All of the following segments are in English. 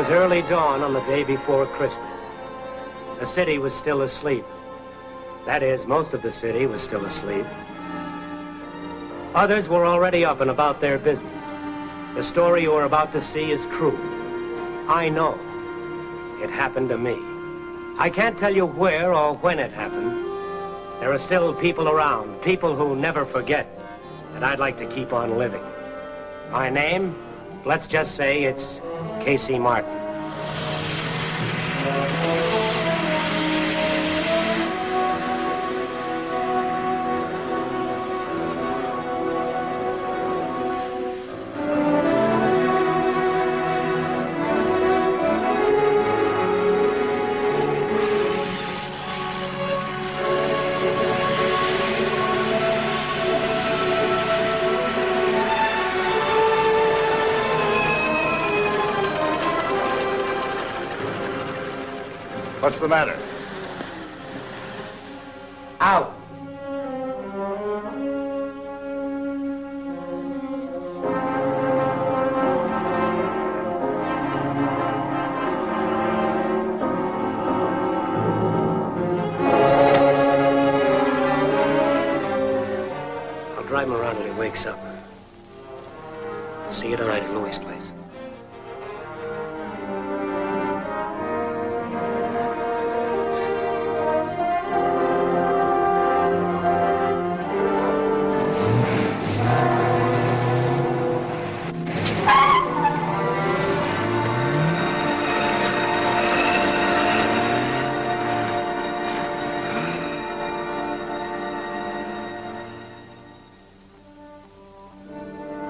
was early dawn on the day before Christmas. The city was still asleep. That is, most of the city was still asleep. Others were already up and about their business. The story you are about to see is true. I know. It happened to me. I can't tell you where or when it happened. There are still people around, people who never forget, and I'd like to keep on living. My name, let's just say it's Casey Martin. What's the matter? Out. I'll drive him around till he wakes up. See you tonight at Louis' place.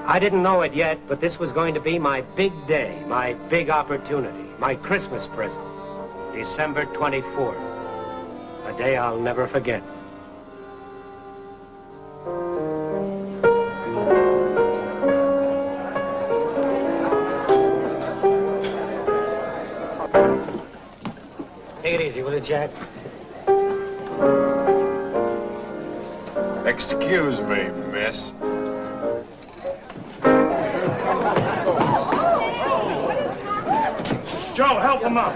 I didn't know it yet, but this was going to be my big day, my big opportunity, my Christmas present. December 24th, a day I'll never forget. Take it easy, will you, Jack? Excuse me, miss. Joe, help him up.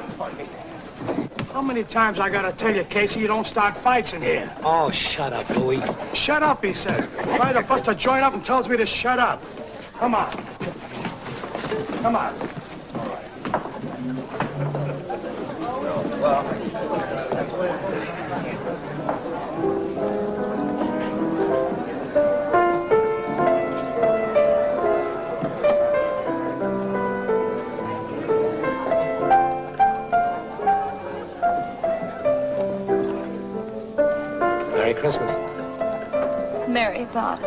How many times I gotta tell you, Casey, you don't start fights in here? Oh, shut up, Louis. Shut up, he said. Tries to bust a joint up and tells me to shut up. Come on. Come on. Merry Christmas. Merry about it.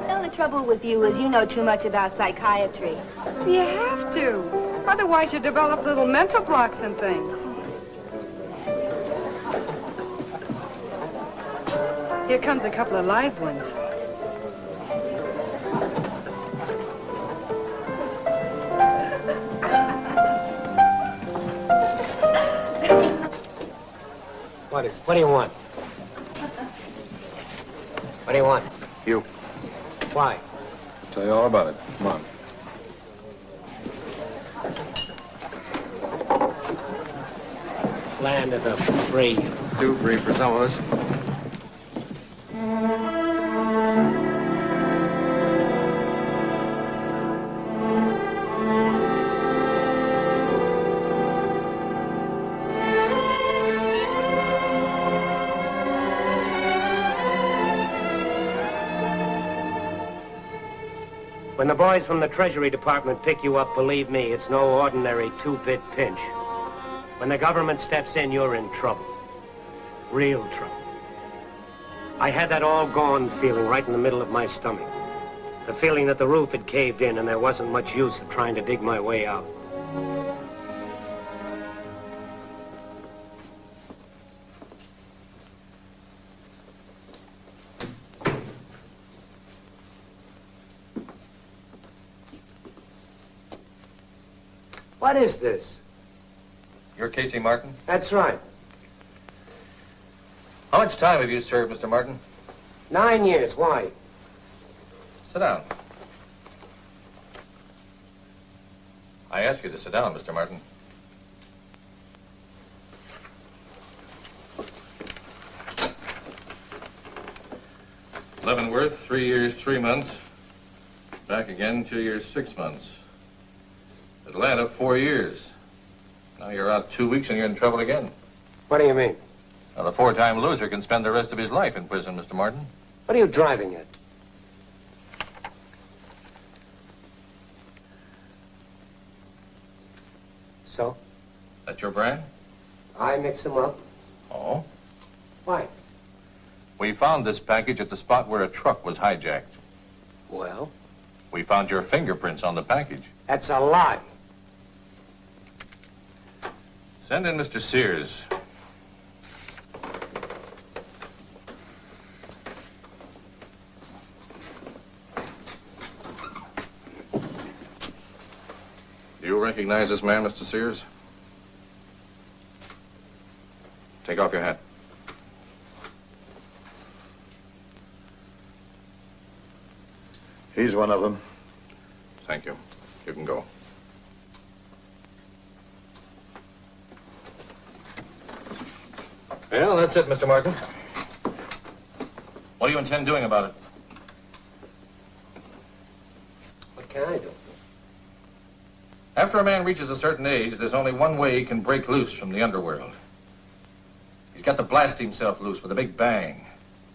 Well, the trouble with you is you know too much about psychiatry. You have to. Otherwise you develop little mental blocks and things. Here comes a couple of live ones. What do you want? What do you want? You. Why? Tell you all about it. Come on. Land of the free. Too free for some of us. When the boys from the Treasury Department pick you up, believe me, it's no ordinary two-bit pinch. When the government steps in, you're in trouble. Real trouble. I had that all-gone feeling right in the middle of my stomach. The feeling that the roof had caved in and there wasn't much use of trying to dig my way out. What is this? You're Casey Martin? That's right. How much time have you served, Mr. Martin? 9 years. Why? Sit down. I ask you to sit down, Mr. Martin. Leavenworth, 3 years, 3 months. Back again, 2 years, 6 months. Atlanta, 4 years. Now you're out 2 weeks and you're in trouble again. What do you mean? Now, the 4-time loser can spend the rest of his life in prison, Mr. Martin. What are you driving at? So? That's your brand? I mix them up. Oh? Why? We found this package at the spot where a truck was hijacked. Well? We found your fingerprints on the package. That's a lie. Send in Mr. Sears. Do you recognize this man, Mr. Sears? Take off your hat. He's one of them. Thank you. You can go. Well, that's it, Mr. Martin. What do you intend doing about it? What can I do? After a man reaches a certain age, there's only one way he can break loose from the underworld. He's got to blast himself loose with a big bang.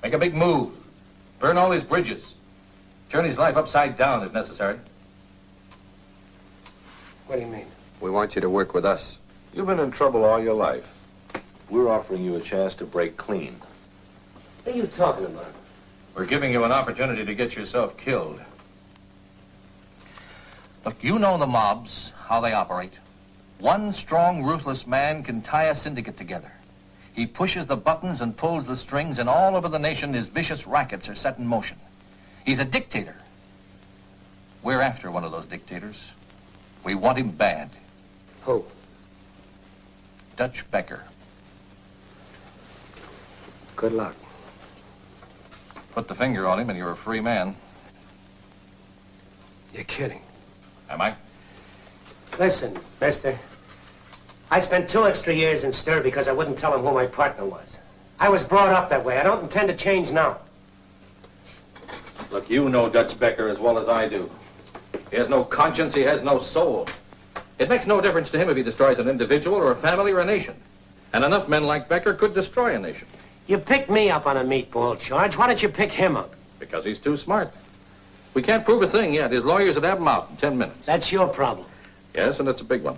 Make a big move. Burn all his bridges. Turn his life upside down if necessary. What do you mean? We want you to work with us. You've been in trouble all your life. We're offering you a chance to break clean. What are you talking about? We're giving you an opportunity to get yourself killed. Look, you know the mobs, how they operate. One strong, ruthless man can tie a syndicate together. He pushes the buttons and pulls the strings, and all over the nation his vicious rackets are set in motion. He's a dictator. We're after one of those dictators. We want him bad. Who? Dutch Becker. Good luck. Put the finger on him and you're a free man. You're kidding. Am I? Listen, mister. I spent 2 extra years in stir because I wouldn't tell him who my partner was. I was brought up that way. I don't intend to change now. Look, you know Dutch Becker as well as I do. He has no conscience, he has no soul. It makes no difference to him if he destroys an individual or a family or a nation. And enough men like Becker could destroy a nation. You picked me up on a meatball charge. Why don't you pick him up? Because he's too smart. We can't prove a thing yet. His lawyers would have him out in 10 minutes. That's your problem. Yes, and it's a big one.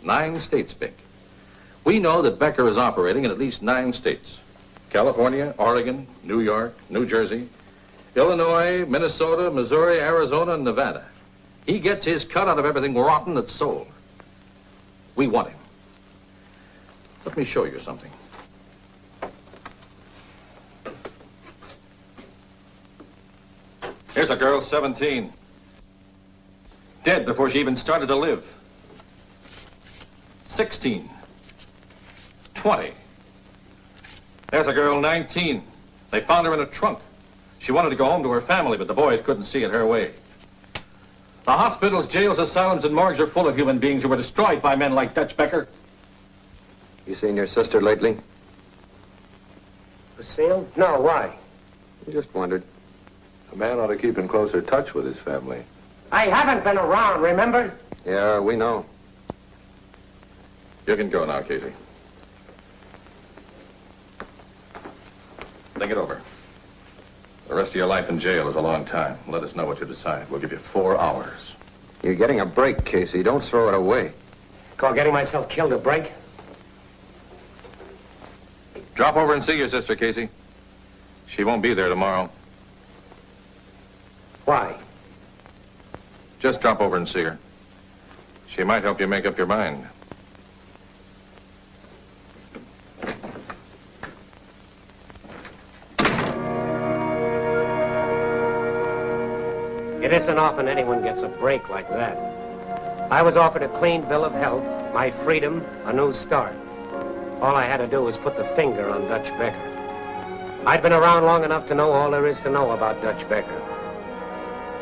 9 states big. We know that Becker is operating in at least 9 states. California, Oregon, New York, New Jersey, Illinois, Minnesota, Missouri, Arizona, and Nevada. He gets his cut out of everything rotten that's sold. We want him. Let me show you something. Here's a girl, 17. Dead before she even started to live. 16. 20. There's a girl, 19. They found her in a trunk. She wanted to go home to her family, but the boys couldn't see it her way. The hospitals, jails, asylums, and morgues are full of human beings who were destroyed by men like Dutch Becker. You seen your sister lately? Lucille? No, why? I just wondered. A man ought to keep in closer touch with his family. I haven't been around, remember? Yeah, we know. You can go now, Casey. Think it over. The rest of your life in jail is a long time. Let us know what you decide. We'll give you 4 hours. You're getting a break, Casey. Don't throw it away. Call getting myself killed a break? Drop over and see your sister, Casey. She won't be there tomorrow. Why? Just drop over and see her. She might help you make up your mind. It isn't often anyone gets a break like that. I was offered a clean bill of health, my freedom, a new start. All I had to do was put the finger on Dutch Becker. I'd been around long enough to know all there is to know about Dutch Becker.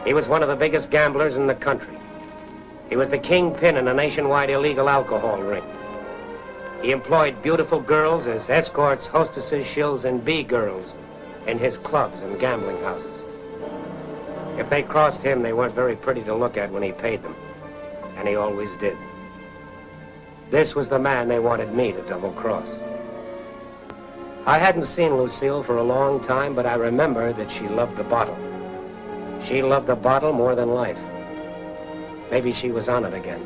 He was one of the biggest gamblers in the country. He was the kingpin in a nationwide illegal alcohol ring. He employed beautiful girls as escorts, hostesses, shills, and B-girls in his clubs and gambling houses. If they crossed him, they weren't very pretty to look at when he paid them. And he always did. This was the man they wanted me to double-cross. I hadn't seen Lucille for a long time, but I remember that she loved the bottle. She loved the bottle more than life. Maybe she was on it again.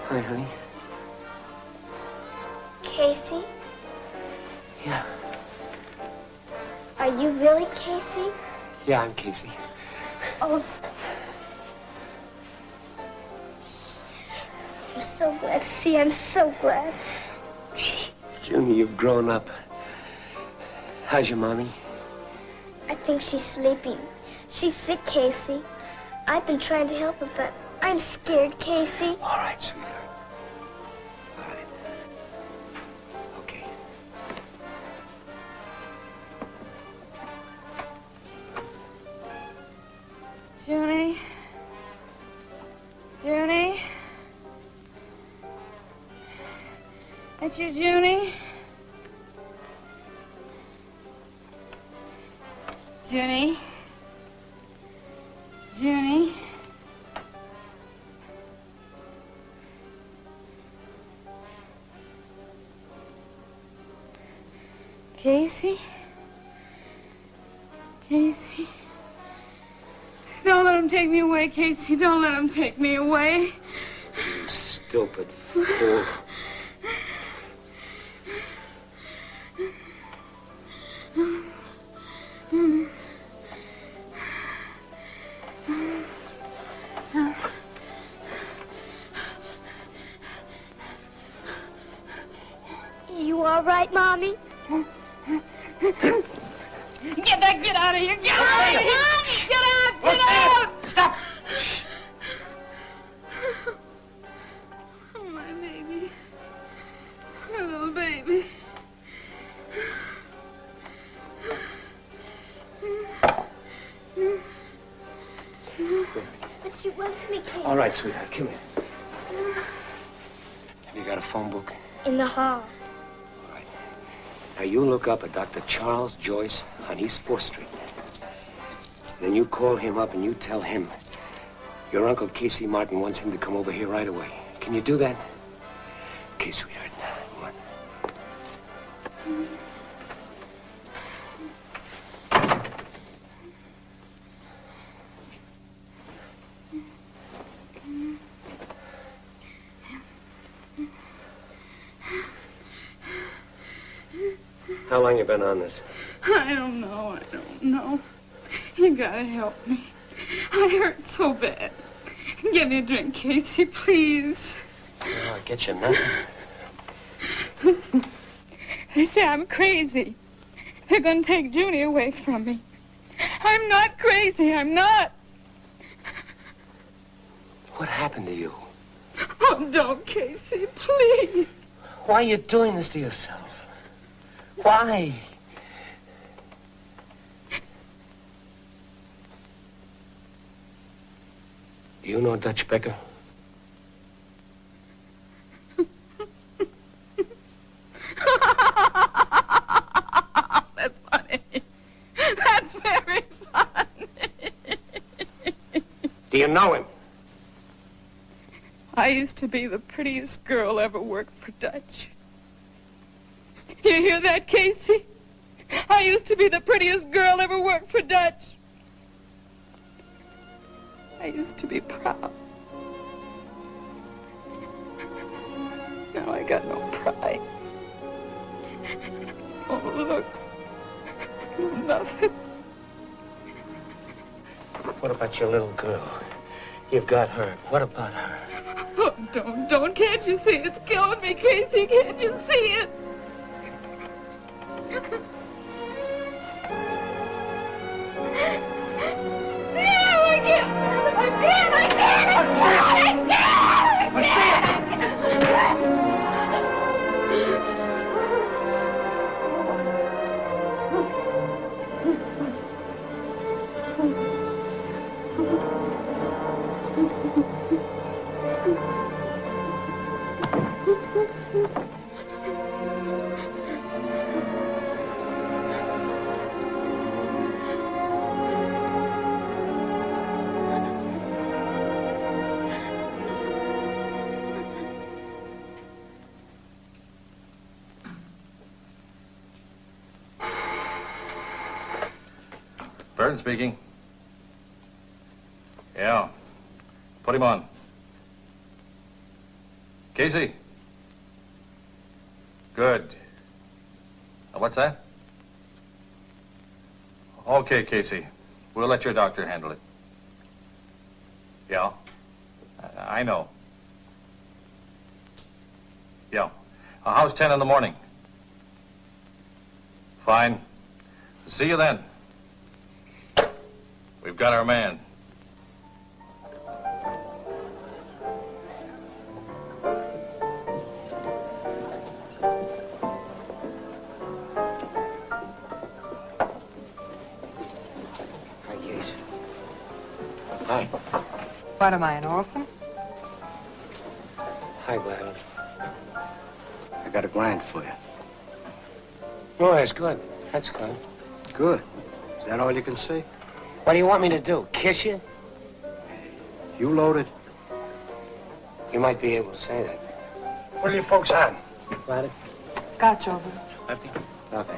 Hi, honey. Casey? Yeah. Are you really Casey? Yeah, I'm Casey. Oh, I'm so glad to see you. I'm so glad. Junie, you've grown up. How's your mommy? I think she's sleeping. She's sick, Casey. I've been trying to help her, but I'm scared, Casey. All right, sweetheart. All right. Okay. Junie? Junie? That's you, Junie? Junie? Junie? Casey? Casey? Don't let him take me away, Casey. Don't let him take me away. You stupid fool. You all right, Mommy? Get out of here! Get out of here! Get out! Get out! Stop! Oh, my baby. My little baby. But she wants me, Casey. All right, sweetheart, come here. Have you got a phone book? In the hall. All right. Now, you look up at Dr. Charles Joyce on East 4th Street. Then you call him up and you tell him your Uncle Casey Martin wants him to come over here right away. Can you do that? Okay, sweetheart. Come on. How long you been on this? I don't know. You gotta help me. I hurt so bad. Give me a drink, Casey, please. Oh, I'll get you nothing. Listen, they say I'm crazy. They're gonna take Junie away from me. I'm not crazy, I'm not. What happened to you? Oh, don't, Casey, please. Why are you doing this to yourself? Why? Do you know Dutch Becker? That's funny. That's very funny. Do you know him? I used to be the prettiest girl ever worked for Dutch. You hear that, Casey? I used to be the prettiest girl ever worked for Dutch. I used to be proud. Now I got no pride. No looks. No nothing. What about your little girl? You've got her. What about her? Oh, don't. Can't you see? It's killing me, Casey. Can't you see it? Burns speaking. Yeah. Put him on. Casey. Good. What's that? Okay, Casey. We'll let your doctor handle it. Yeah. I know. Yeah. How's 10 in the morning? Fine. See you then. We've got our man. Hi, Case. Hi. What, am I, an orphan? Hi, Gladys. I got a grind for you. Oh, that's good. That's good. Good. Is that all you can say? What do you want me to do? Kiss you? You loaded? You might be able to say that. What are you folks on? Gladys? Scotch over. Lefty? Nothing.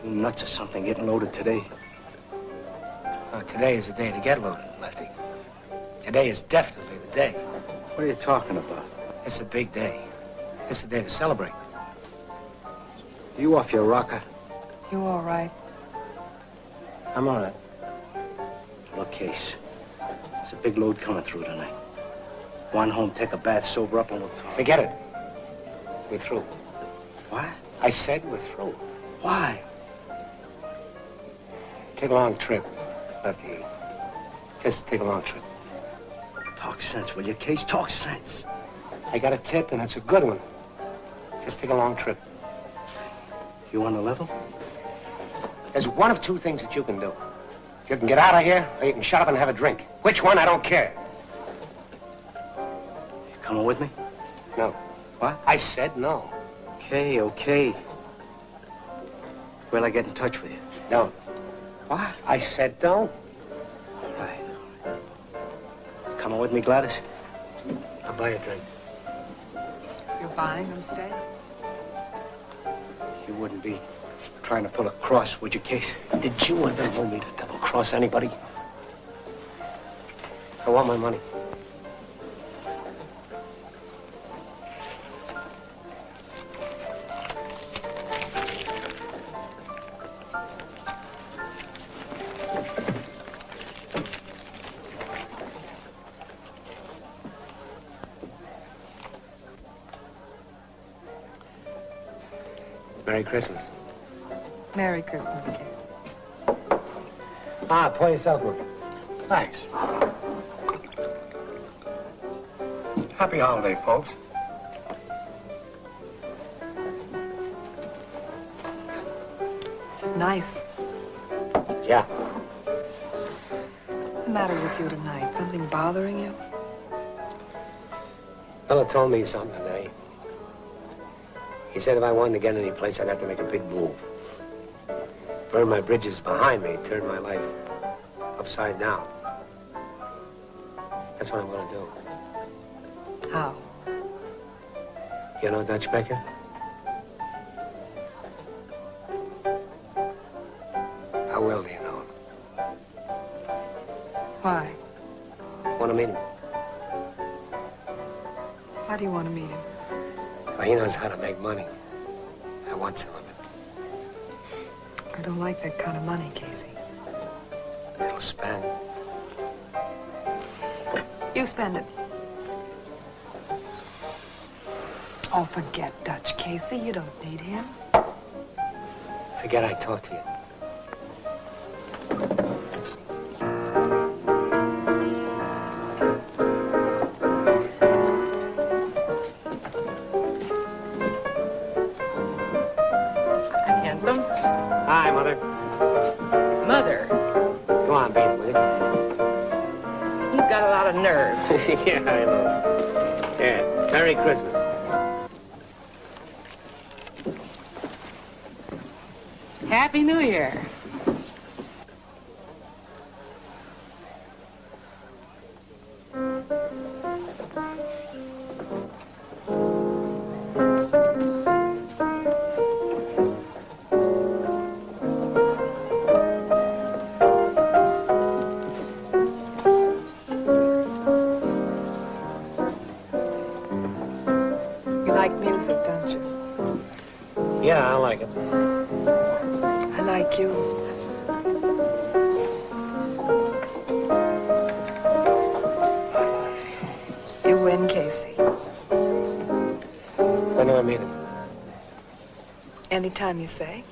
You nuts or something getting loaded today? Today is the day to get loaded, Lefty. Today is definitely the day. What are you talking about? It's a big day. It's a day to celebrate. You off your rocker? You all right? I'm all right. Look, Case. It's a big load coming through tonight. Go on home, take a bath, sober up, and we'll talk. Forget it. We're through. What? I said we're through. Why? Take a long trip, Lefty. Just take a long trip. Talk sense, will you, Case? Talk sense. I got a tip, and it's a good one. Just take a long trip. You on the level? There's one of two things that you can do. You can get out of here, or you can shut up and have a drink. Which one, I don't care. You coming with me? No. What? I said no. Okay. Will I get in touch with you? Don't. What? I said don't. Right. Coming with me, Gladys? I'll buy you a drink. You're buying them, stay? You wouldn't be trying to pull a cross, would you, Case? Did you ever know me to double-cross anybody? I want my money. Merry Christmas. Merry Christmas, Case. Pour yourself one. Thanks. Happy holiday, folks. This is nice. Yeah. What's the matter with you tonight? Something bothering you? Fella told me something today. He said if I wanted to get any place, I'd have to make a big move. Burn my bridges behind me, turn my life upside down. That's what I'm going to do. How? You know Dutch Becker? How well do you know him? Why? Want to meet him? Why do you want to meet him? Well, he knows how to make money. I want some of it. I don't like that kind of money, Casey. It'll spend. You spend it. Oh, forget Dutch, Casey. You don't need him. Forget I talked to you. I'm handsome. Hi, Mother. Mother, Go on, beat it, will you? you've got a lot of nerve. Yeah, I know. Yeah, Merry Christmas. Happy New Year. You like music, don't you? Yeah, I like it. I like you. You win, Casey. When do I meet him? Anytime you say.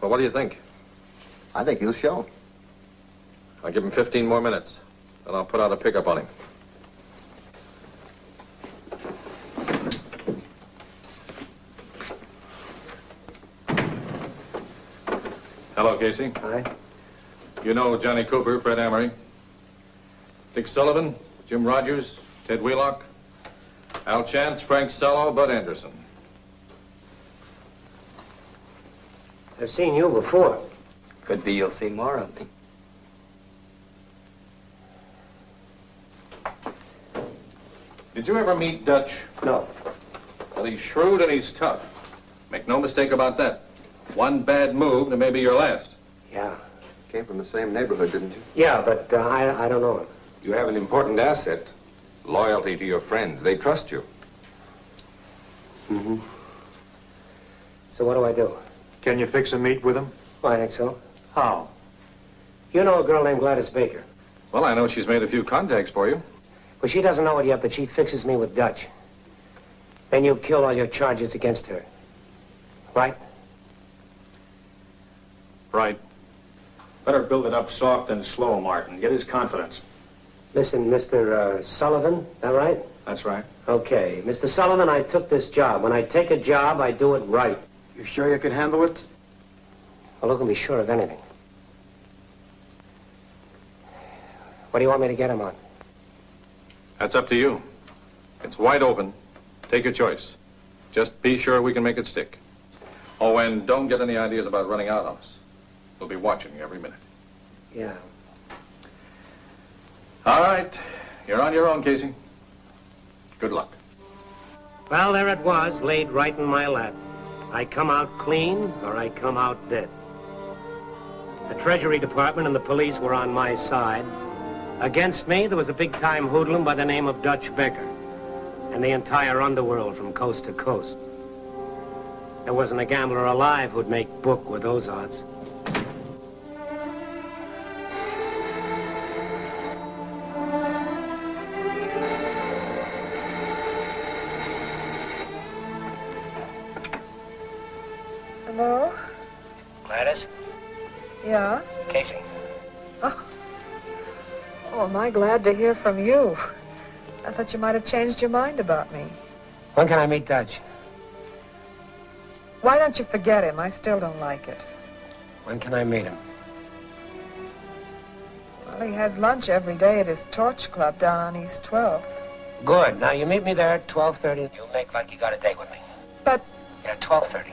Well, what do you think? I think he'll show. I'll give him 15 more minutes, and I'll put out a pickup on him. Hello, Casey. Hi. You know Johnny Cooper, Fred Amory, Dick Sullivan, Jim Rogers, Ted Wheelock, Al Chance, Frank Sello, Bud Anderson. I've seen you before. Could be you'll see more of me. Did you ever meet Dutch? No. Well, he's shrewd and he's tough. Make no mistake about that. One bad move, and it may be your last. Yeah. Came from the same neighborhood, didn't you? Yeah, but I don't know him. You have an important asset. Loyalty to your friends. They trust you. Mm-hmm. So what do I do? Can you fix a meet with him? Well, I think so. How? You know a girl named Gladys Baker? Well, I know she's made a few contacts for you. Well, she doesn't know it yet, but she fixes me with Dutch. Then you kill all your charges against her. Right? Right. Better build it up soft and slow, Martin. Get his confidence. Listen, Mr. Sullivan, is that right? That's right. Okay. Mr. Sullivan, I took this job. When I take a job, I do it right. You sure you can handle it? Well, who can be sure of anything? What do you want me to get him on? That's up to you. It's wide open. Take your choice. Just be sure we can make it stick. Oh, and don't get any ideas about running out on us. We'll be watching you every minute. Yeah. All right. You're on your own, Casey. Good luck. Well, there it was, laid right in my lap. I come out clean, or I come out dead. The Treasury Department and the police were on my side. Against me, there was a big-time hoodlum by the name of Dutch Becker, and the entire underworld from coast to coast. There wasn't a gambler alive who'd make book with those odds. Hello? Gladys? Yeah? Casey. Oh, am I glad to hear from you. I thought you might have changed your mind about me. When can I meet Dutch? Why don't you forget him? I still don't like it. When can I meet him? Well, he has lunch every day at his Torch Club down on East 12th. Good. Now, you meet me there at 12:30. You'll make like you got a date with me. But... Yeah, 12:30.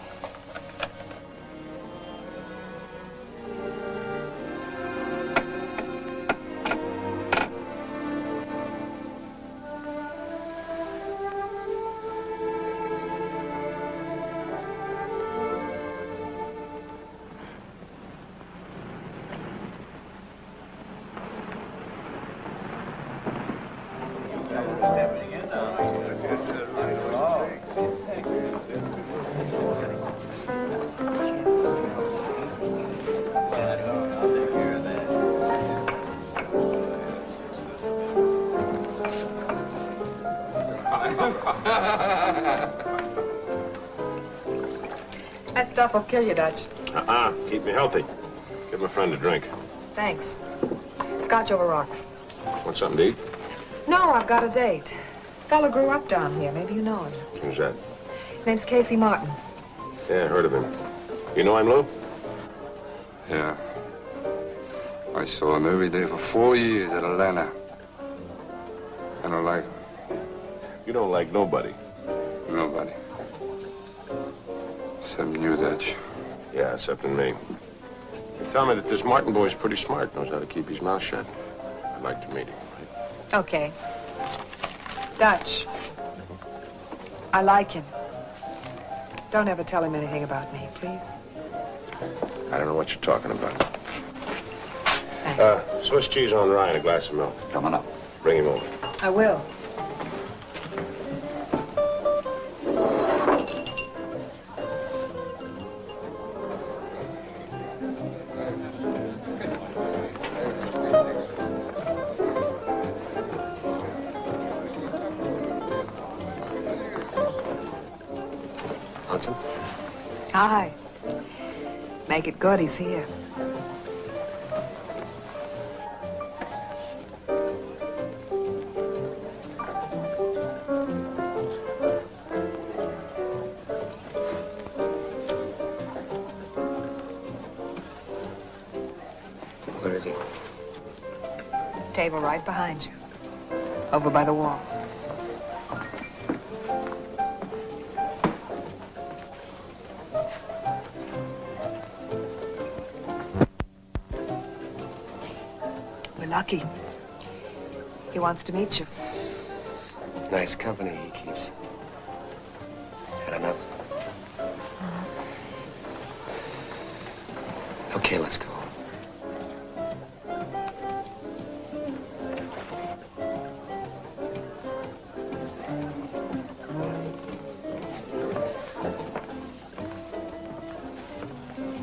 That stuff will kill you, Dutch. Keep me healthy. Give my friend a drink. Thanks. Scotch over rocks. Want something to eat? No, I've got a date. Fella grew up down here. Maybe you know him. Who's that? Name's Casey Martin. Yeah, I heard of him. You know him, Lou? Yeah. I saw him every day for 4 years at Atlanta. I don't like him. You don't like nobody? Nobody. Except you, Dutch. Yeah, except in me. They tell me that this Martin boy's pretty smart, knows how to keep his mouth shut. I'd like to meet him. Okay. Dutch. I like him. Don't ever tell him anything about me, please. I don't know what you're talking about. Thanks. Swiss cheese on rye and a glass of milk. Coming up. Bring him over. I will. Hi. Make it good, he's here. Where is he? Table right behind you. Over by the wall. Lucky. He wants to meet you. Nice company he keeps. Had enough? Okay, let's go.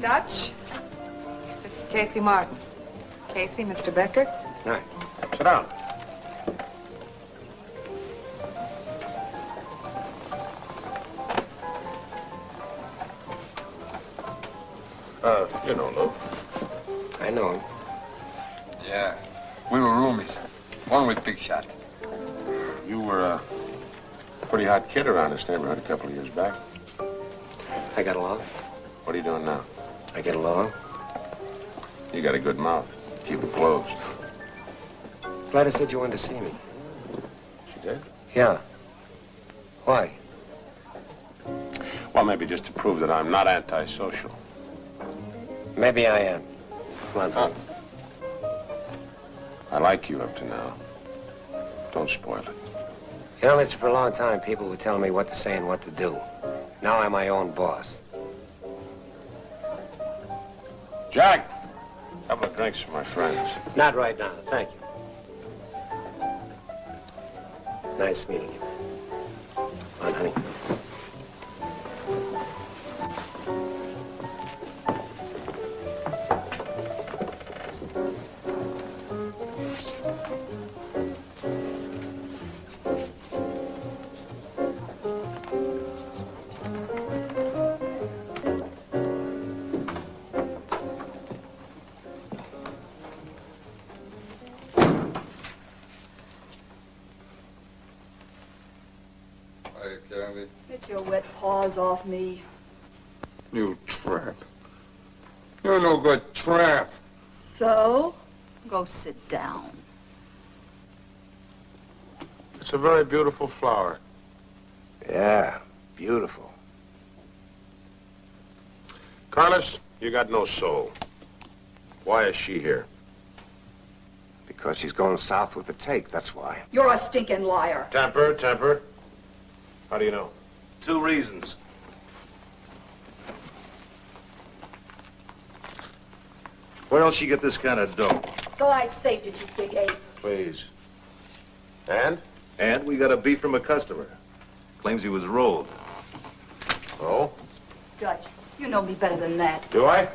Dutch, this is Casey Martin. Casey, Mr. Becker. All right. Sit down. You know Lou. I know him. Yeah. We were roomies. One with Big Shot. You were a pretty hot kid around this neighborhood a couple of years back. I got along. What are you doing now? I get along. You got a good mouth. Keep it closed. Gladys said you wanted to see me. She did? Yeah. Why? Well, maybe just to prove that I'm not antisocial. Maybe I am. Come on. I like you up to now. Don't spoil it. You know, mister, for a long time, people were telling me what to say and what to do. Now I'm my own boss. Jack! A couple of drinks for my friends. Not right now, thank you. Nice meeting you. Come on, honey. Get your wet paws off me. You tramp. You're no good tramp. So, go sit down. It's a very beautiful flower. Yeah, beautiful. Carlos, you got no soul. Why is she here? Because she's going south with the take, that's why. You're a stinking liar. Temper, temper. How do you know? 2 reasons. Where else you get this kind of dough? So I saved it, you big ape. Please. And? And we got a beef from a customer. Claims he was rolled. Oh? Dutch, you know me better than that. Do I?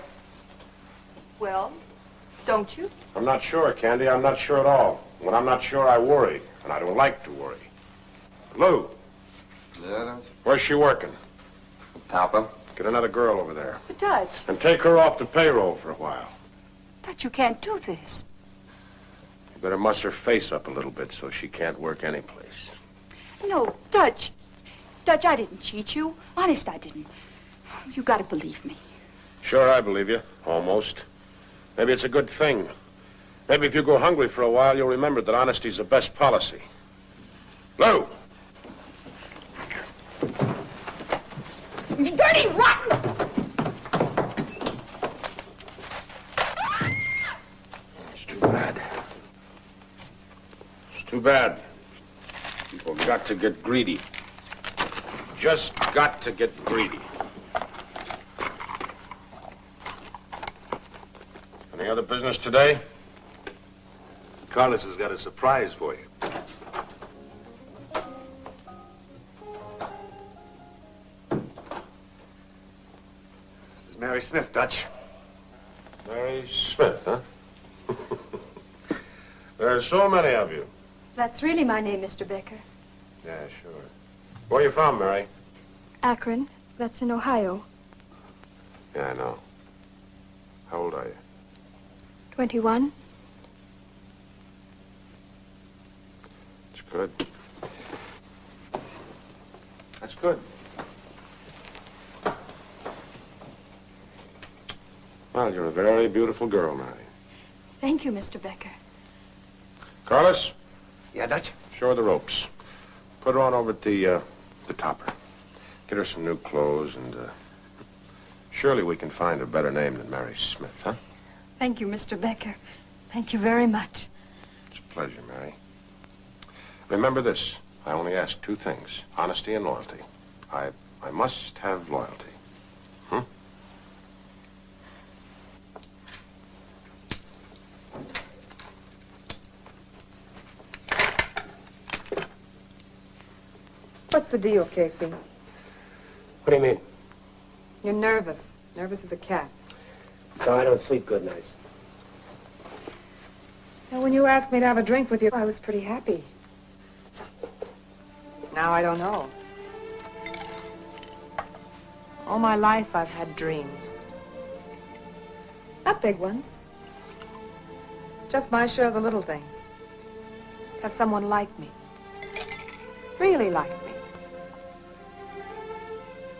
Well, don't you? I'm not sure, Candy. I'm not sure at all. When I'm not sure, I worry. And I don't like to worry. Lou. Yeah, Where's she working? Papa. Get another girl over there. But Dutch. And take her off the payroll for a while. Dutch, you can't do this. You better muss her face up a little bit so she can't work any place. No, Dutch. Dutch, I didn't cheat you. Honest, I didn't. You gotta believe me. Sure, I believe you. Almost. Maybe it's a good thing. Maybe if you go hungry for a while, you'll remember that honesty's the best policy. Lou! Dirty, rotten! It's too bad. It's too bad. People got to get greedy. Just got to get greedy. Any other business today? Carlos has got a surprise for you. This is Mary Smith, Dutch. Mary Smith, huh? There are so many of you. That's really my name, Mr. Becker. Yeah, sure. Where are you from, Mary? Akron. That's in Ohio. Yeah, I know. How old are you? 21. That's good. That's good. Well, you're a very beautiful girl, Mary. Thank you, Mr. Becker. Carlos? Yeah, Dutch? Show her the ropes. Put her on over at the topper. Get her some new clothes, and surely we can find a better name than Mary Smith, huh? Thank you, Mr. Becker. Thank you very much. It's a pleasure, Mary. Remember this. I only ask 2 things. Honesty and loyalty. I must have loyalty. Hmm? What's the deal, Casey? What do you mean? You're nervous. Nervous as a cat. So I don't sleep good nights. Now, when you asked me to have a drink with you, I was pretty happy. Now I don't know. All my life I've had dreams. Not big ones. Just my share of the little things. Have someone like me. Really like me.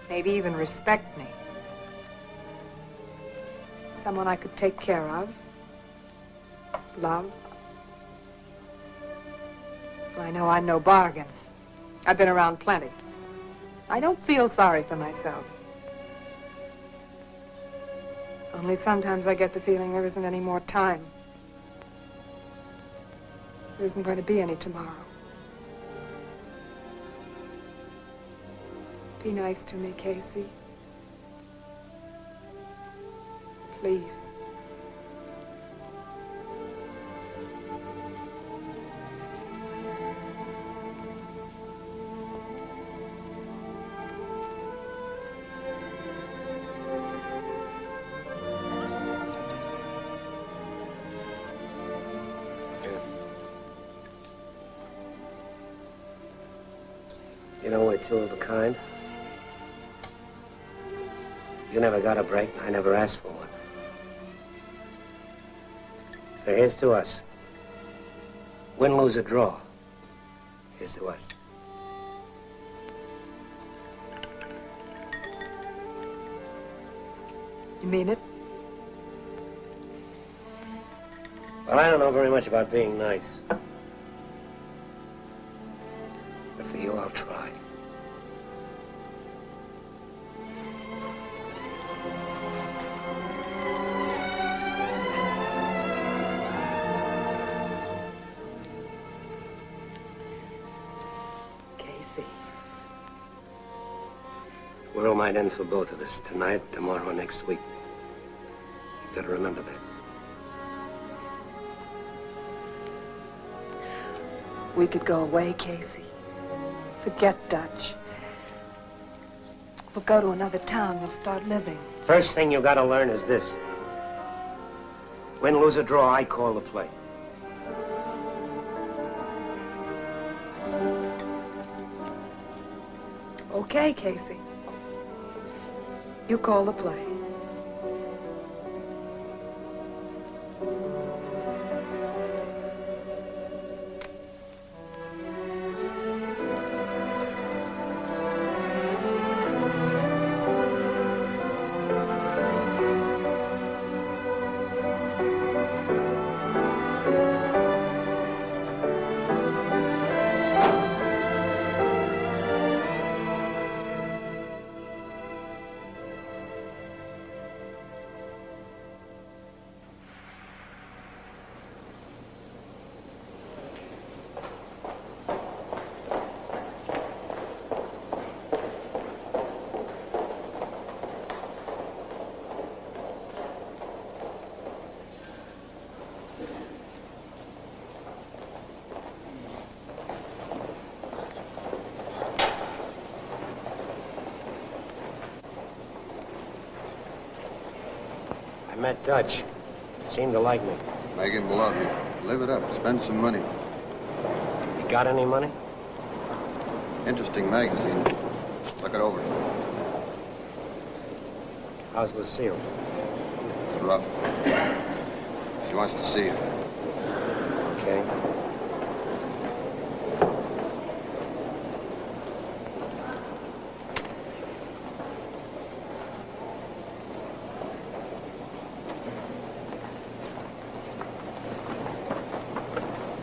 Maybe even respect me. Someone I could take care of. Love. I know I'm no bargain. I've been around plenty. I don't feel sorry for myself. Only sometimes I get the feeling there isn't any more time. There isn't going to be any tomorrow. Be nice to me, Casey. Please. You know, we're 2 of a kind. You never got a break, and I never asked for one. So here's to us. Win, lose, or draw. Here's to us. You mean it? Well, I don't know very much about being nice. But for you, I'll try. Casey. The world might end for both of us tonight, tomorrow, next week. You better remember that. We could go away, Casey. Forget Dutch. We'll go to another town. We'll start living. First thing you gotta learn is this. Win, lose, or draw, I call the play. Okay, Casey. You call the play. I met Dutch. Seemed to like me. Make him love you. Live it up. Spend some money. You got any money? Interesting magazine. Look it over. How's Lucille? It's rough. She wants to see you. Okay.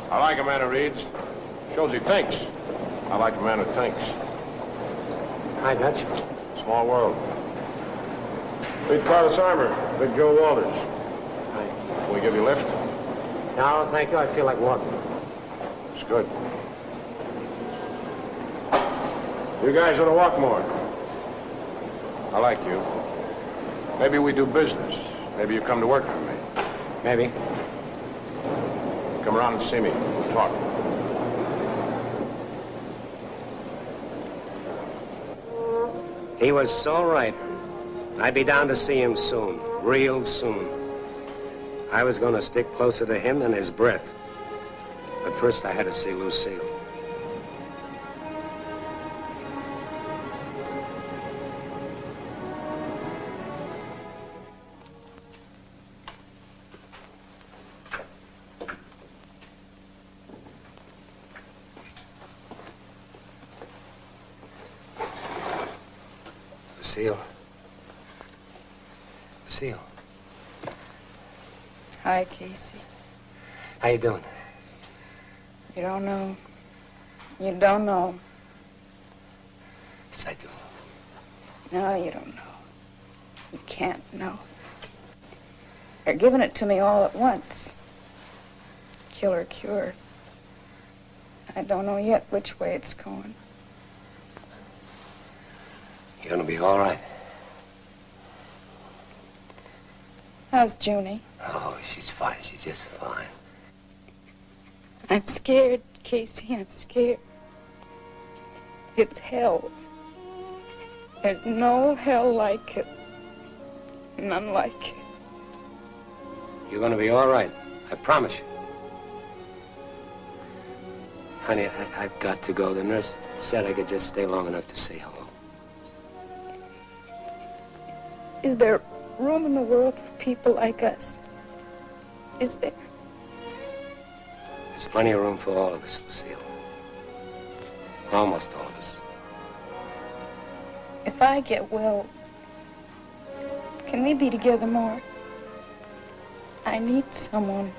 I like a man who reads. Shows he thinks. I like a man who thinks. Hi, Dutch. Small world. Meet Carlos Armour, Big Joe Walters. Hi. Can we give you a lift? No, thank you. I feel like walking. It's good. You guys ought to walk more. I like you. Maybe we do business. Maybe you come to work for me. Maybe. Come around and see me. We'll talk. He was so right. I'd be down to see him soon. Real soon. I was going to stick closer to him than his breath. But first I had to see Lucille. Lucille. Lucille. Hi, Casey. How you doing? You don't know. You don't know. Yes, I do. No, you don't know. You can't know. They're giving it to me all at once. Kill or cure. I don't know yet which way it's going. You're gonna be all right. How's Junie? Oh, she's fine. She's just fine. I'm scared, Casey. I'm scared. It's hell. There's no hell like it. None like it. You're gonna be all right. I promise you. Honey, I've got to go. The nurse said I could just stay long enough to say hello. Is there room in the world for people like us? Is there? There's plenty of room for all of us, Lucille. Almost all of us. If I get well, Can we be together more? I need someone.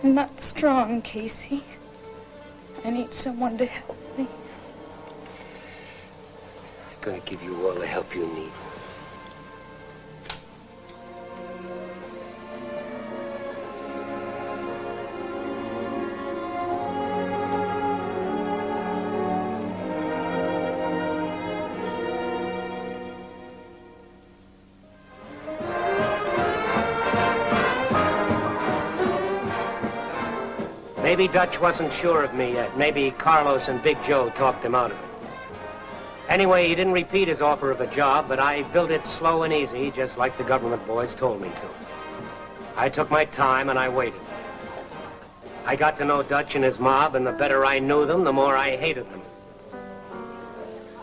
I'm not strong, Casey. I need someone to help me. I'm gonna give you all the help you need. Maybe Dutch wasn't sure of me yet. Maybe Carlos and Big Joe talked him out of it. Anyway, he didn't repeat his offer of a job, but I built it slow and easy, just like the government boys told me to. I took my time and I waited. I got to know Dutch and his mob, and the better I knew them, the more I hated them.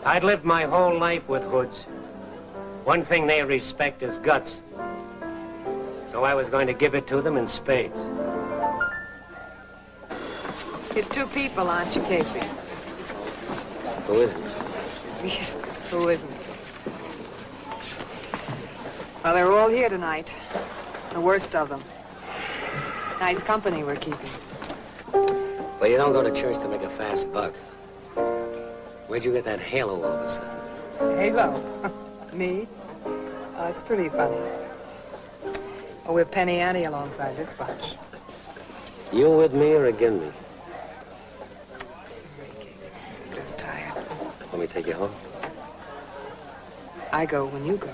I'd lived my whole life with hoods. One thing they respect is guts. So I was going to give it to them in spades. You're two people, aren't you, Casey? Who isn't? Who isn't? Well, they're all here tonight. The worst of them. Nice company we're keeping. Well, you don't go to church to make a fast buck. Where'd you get that halo all of a sudden? Halo? Me? Oh, it's pretty funny. Oh, we're Penny Annie alongside this bunch. You with me or against me? I'm just tired. Want me to take you home? I go when you go.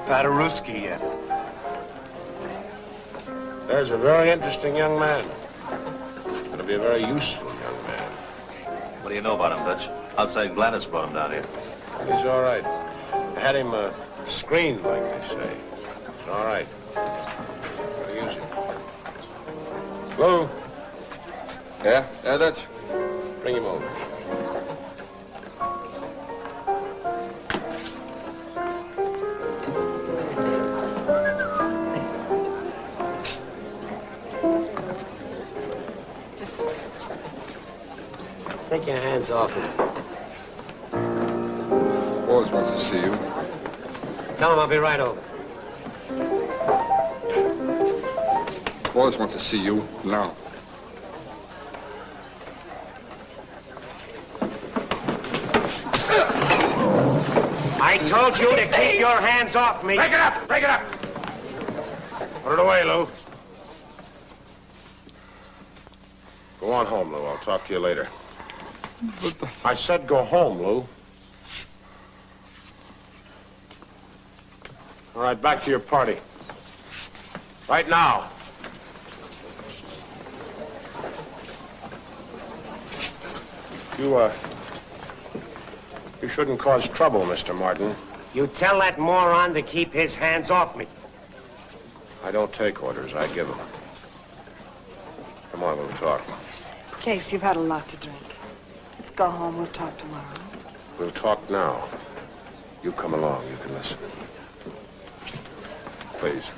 Paderewski yet. There's a very interesting young man. Going to be a very useful young man. What do you know about him, Dutch? Outside Gladys brought him down here. He's all right. I had him screened, like they say. It's all right. Gotta use it. Lou? Yeah, Dutch? Bring him over. Take your hands off him. Forrest wants to see you. Tell him I'll be right over. Forrest wants to see you now. I told you to keep your hands off me. Break it up! Break it up! Put it away, Lou. Go on home, Lou. I'll talk to you later. I said go home, Lou. All right, back to your party. Right now. You shouldn't cause trouble, Mr. Martin. You tell that moron to keep his hands off me. I don't take orders. I give them. Come on, we'll talk. Case, you've had a lot to drink. Let's go home. We'll talk tomorrow. We'll talk now. You come along. You can listen. Please.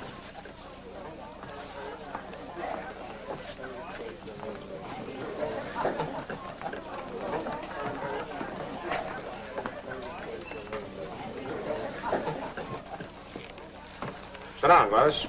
Sit down, Gladys.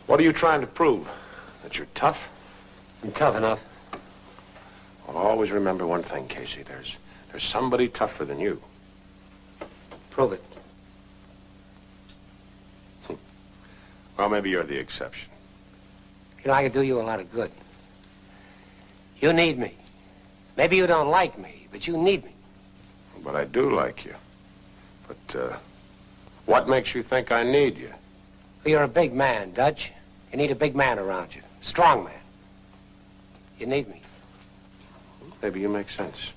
What are you trying to prove? That you're tough? I'm tough enough. Well, always remember one thing, Casey. There's somebody tougher than you. Prove it. Well, maybe you're the exception. You know, I could do you a lot of good. You need me. Maybe you don't like me, but you need me. But I do like you. But, what makes you think I need you? Well, you're a big man, Dutch. You need a big man around you. Strong man. You need me. Maybe you make sense.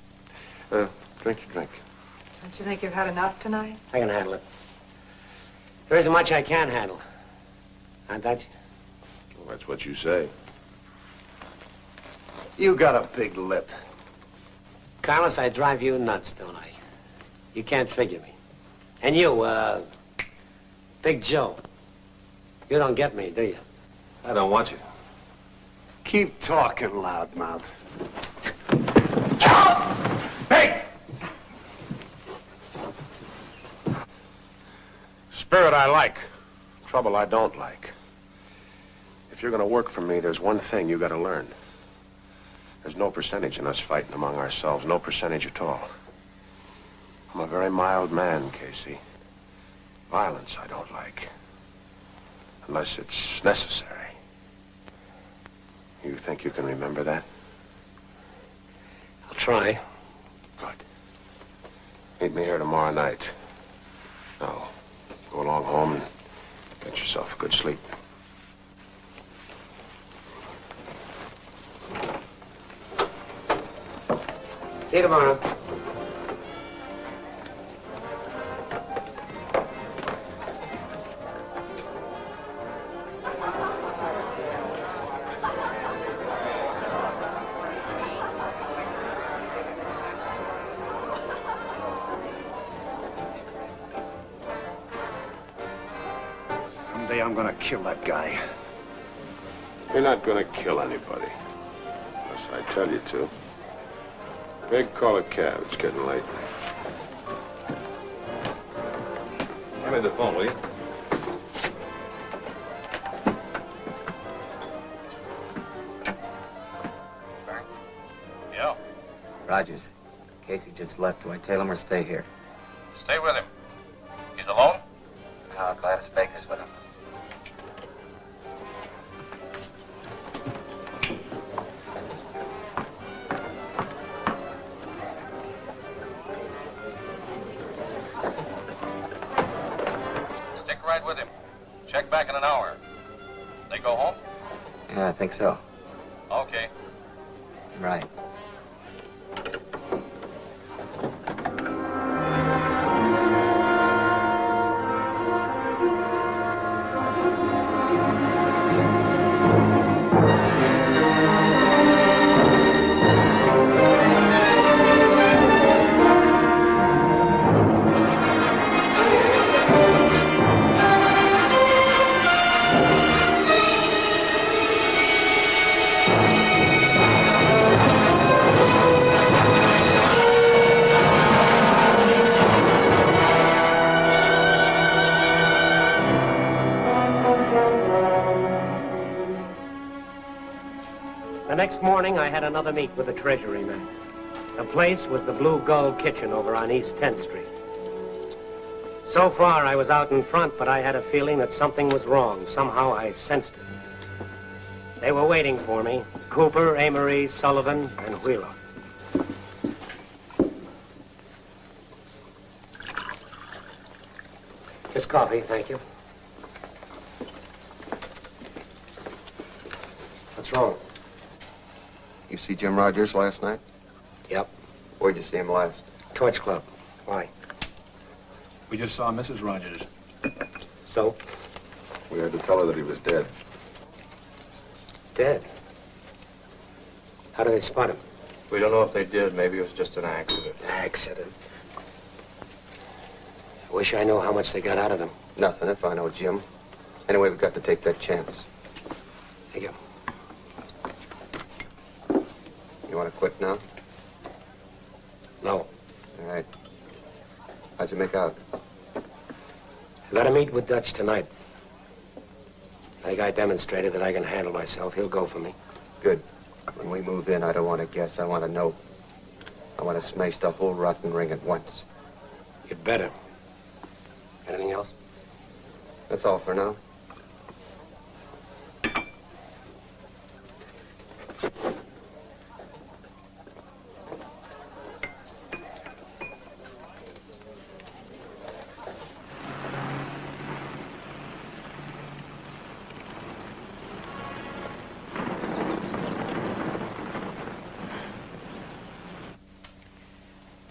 Drink your drink. Don't you think you've had enough tonight? I can handle it. There isn't much I can handle. Huh, Dutch? That's what you say. You got a big lip. Carlos, I drive you nuts, don't I? You can't figure me. And you, Big Joe. You don't get me, do you? I don't want you. Keep talking, loudmouth. Hey! Spirit I like. Trouble I don't like. If you're gonna work for me, there's one thing you gotta learn. There's no percentage in us fighting among ourselves. No percentage at all. I'm a very mild man, Casey. Violence I don't like. Unless it's necessary. You think you can remember that? I'll try. Good. Meet me here tomorrow night. Now, go along home and get yourself a good sleep. See you tomorrow. Someday I'm gonna kill that guy. You're not gonna kill anybody. Unless I tell you to. Big, call a cab. It's getting late. Hand me the phone, will you? Yeah. Rogers. Casey just left. Do I tail him or stay here? Stay with him. He's alone? No, Gladys Baker's with him. Stick right with him. Check back in an hour. They go home? Yeah, I think so. Okay. Right. The next morning, I had another meet with the Treasury man. The place was the Blue Gull Kitchen over on East 10th Street. So far, I was out in front, but I had a feeling that something was wrong. Somehow, I sensed it. They were waiting for me. Cooper, Amory, Sullivan, and Wheeler. Just coffee, thank you. What's wrong? You see Jim Rogers last night? Yep. Where'd you see him last? Torch Club. Why? We just saw Mrs. Rogers. So? We heard to tell her that he was dead. Dead? How did they spot him? We don't know if they did. Maybe it was just an accident. Accident? I wish I knew how much they got out of him. Nothing, if I know Jim. Anyway, we've got to take that chance. Thank you. You want to quit now? No. All right. How'd you make out? I got to meet with Dutch tonight. I think I demonstrated that I can handle myself. He'll go for me. Good. When we move in, I don't want to guess. I want to know. I want to smash the whole rotten ring at once. You'd better. Anything else? That's all for now.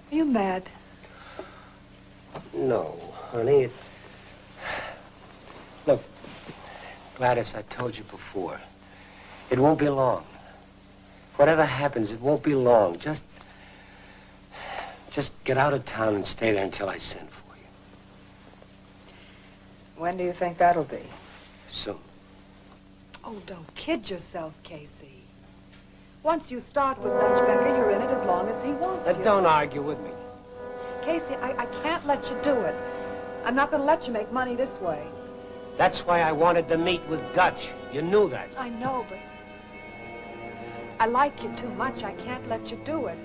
Are you mad? No, honey. Look, Gladys, I told you before. It won't be long. Whatever happens, it won't be long. Just get out of town and stay there until I send for you. When do you think that'll be? Soon. Oh, don't kid yourself, Casey. Once you start with Dutch Becker, you're in it as long as he wants you. Don't argue with me. Casey, I can't let you do it. I'm not going to let you make money this way. That's why I wanted to meet with Dutch. You knew that. I know, but I like you too much. I can't let you do it.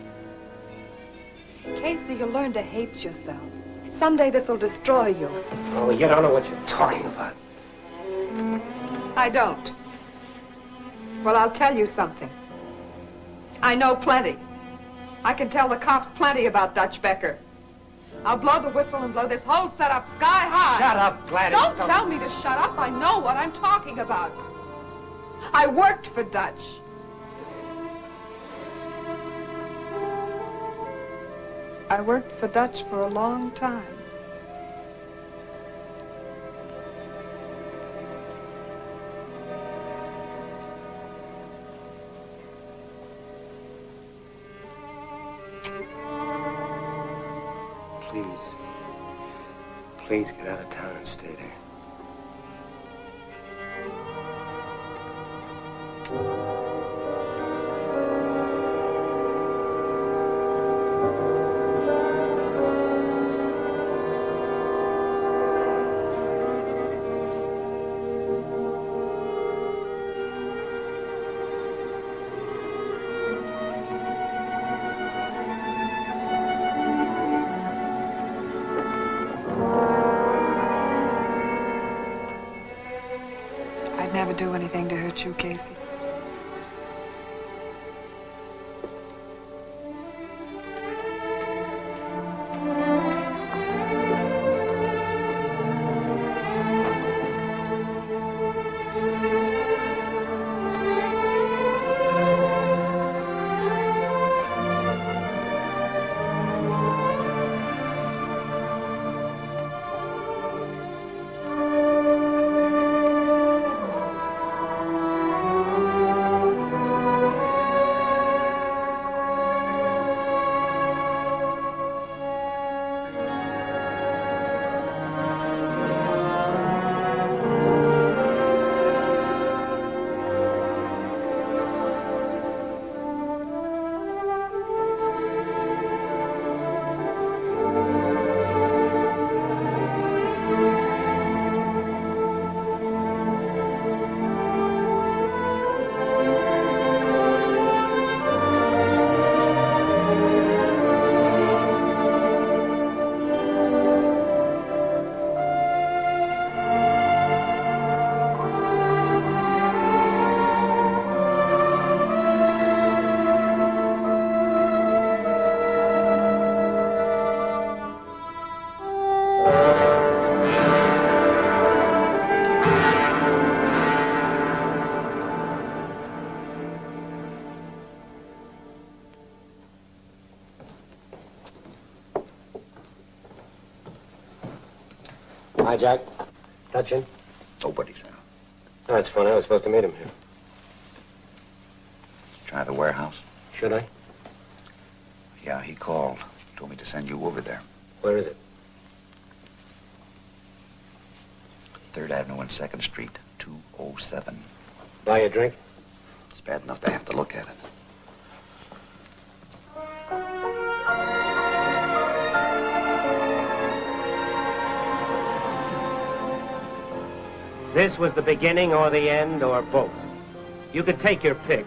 Casey, you'll learn to hate yourself. Someday this will destroy you. Oh, you don't know what you're talking about. I don't. Well, I'll tell you something. I know plenty. I can tell the cops plenty about Dutch Becker. I'll blow the whistle and blow this whole setup sky high. Shut up, Gladys. Don't tell me to shut up. I know what I'm talking about. I worked for Dutch. I worked for Dutch for a long time. Please get out of town and stay there. Do anything to hurt you, Casey. Hi, Jack. Dutch in? Nobody's in. Oh, that's funny. I was supposed to meet him here. Try the warehouse? Should I? Yeah, he called. Told me to send you over there. Where is it? 3rd Avenue and 2nd Street, 207. Buy you a drink? It's bad enough to have to look at it. This was the beginning or the end or both. You could take your pick.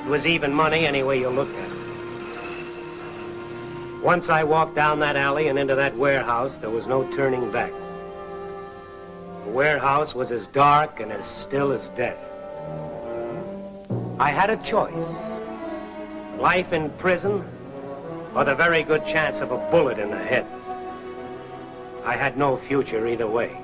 It was even money any way you looked at it. Once I walked down that alley and into that warehouse, there was no turning back. The warehouse was as dark and as still as death. I had a choice. Life in prison or the very good chance of a bullet in the head. I had no future either way.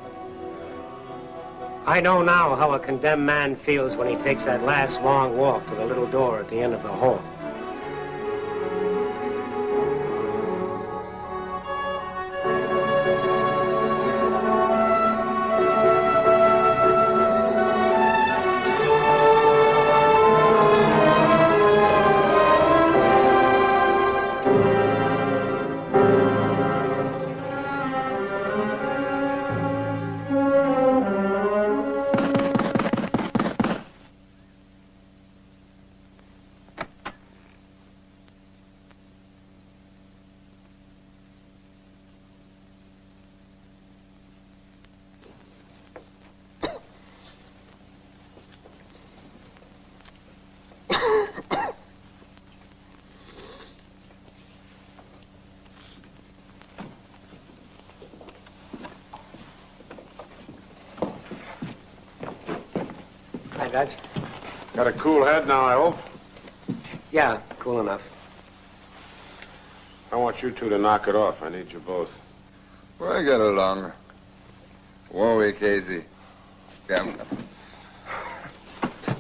I know now how a condemned man feels when he takes that last long walk to the little door at the end of the hall. Dutch. Got a cool head now, I hope? Yeah, cool enough. I want you two to knock it off. I need you both. We'll get along. Won't we, Casey? Come.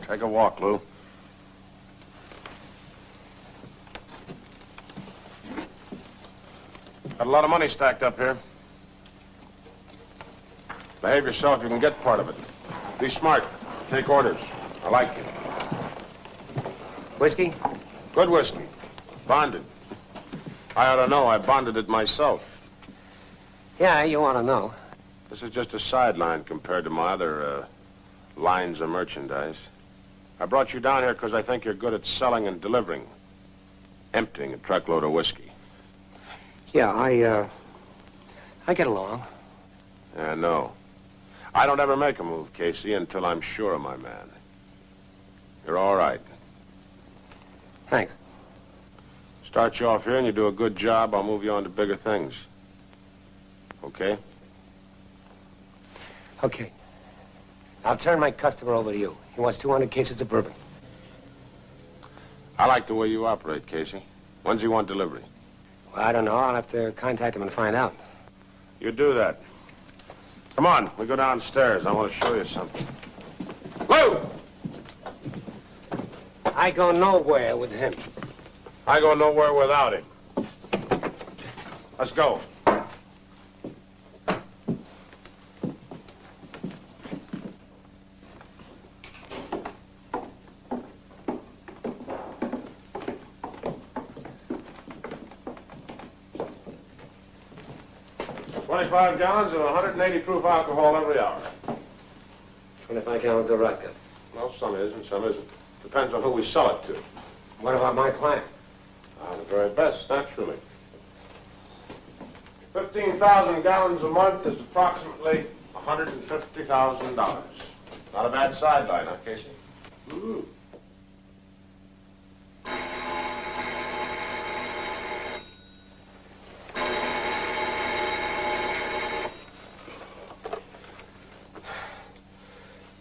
Take a walk, Lou. Got a lot of money stacked up here. Behave yourself, you can get part of it. Be smart. Take orders. I like you. Whiskey? Good whiskey. Bonded. I ought to know. I bonded it myself. Yeah, you want to know. This is just a sideline compared to my other lines of merchandise. I brought you down here because I think you're good at selling and delivering. Emptying a truckload of whiskey. Yeah, I get along. Yeah, no. I don't ever make a move, Casey, until I'm sure of my man. You're all right. Thanks. Start you off here and you do a good job, I'll move you on to bigger things. Okay? Okay. I'll turn my customer over to you. He wants 200 cases of bourbon. I like the way you operate, Casey. When's he want delivery? Well, I don't know. I'll have to contact him and find out. You do that. Come on, we go downstairs. I want to show you something. Lou! I go nowhere with him. I go nowhere without him. Let's go. $25 gallons of 180 proof alcohol every hour. 25 gallons of vodka. Well, some is and some isn't. Depends on who we sell it to. What about my client? The very best, naturally. 15,000 gallons a month is approximately $150,000. Not a bad sideline, huh, Casey? Ooh.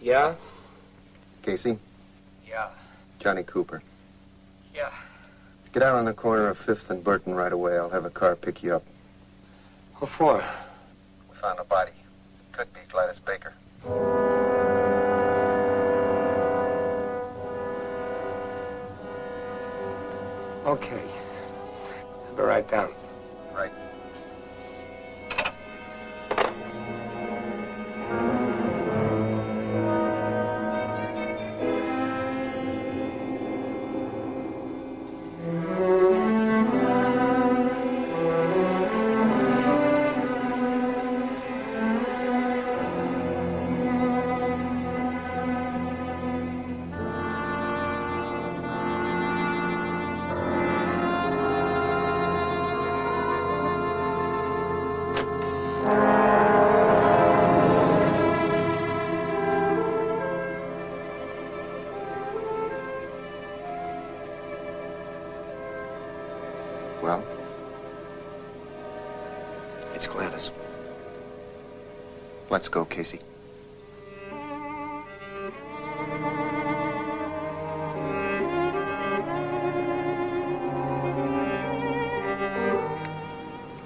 Yeah? Casey? Yeah. Johnny Cooper. Yeah. Get out on the corner of 5th and Burton right away. I'll have a car pick you up. What for? We found a body. Could be Gladys Baker. Okay. I'll be right down. Right. Well? It's Gladys. Let's go, Casey.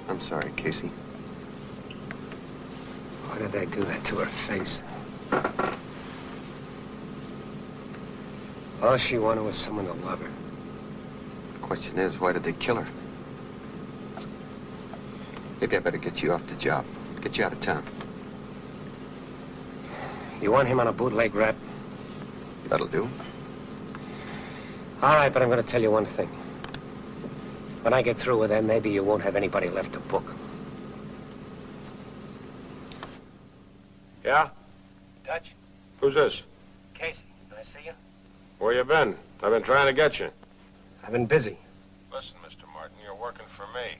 I'm sorry, Casey. Why did they do that to her face? All she wanted was someone to love her. The question is, why did they kill her? Maybe I better get you off the job. Get you out of town. You want him on a bootleg rap? That'll do. All right, but I'm going to tell you one thing. When I get through with them, maybe you won't have anybody left to book. Yeah? Dutch? Who's this? Casey, can I see you? Where you been? I've been trying to get you. I've been busy. Listen, Mr. Martin, you're working for me.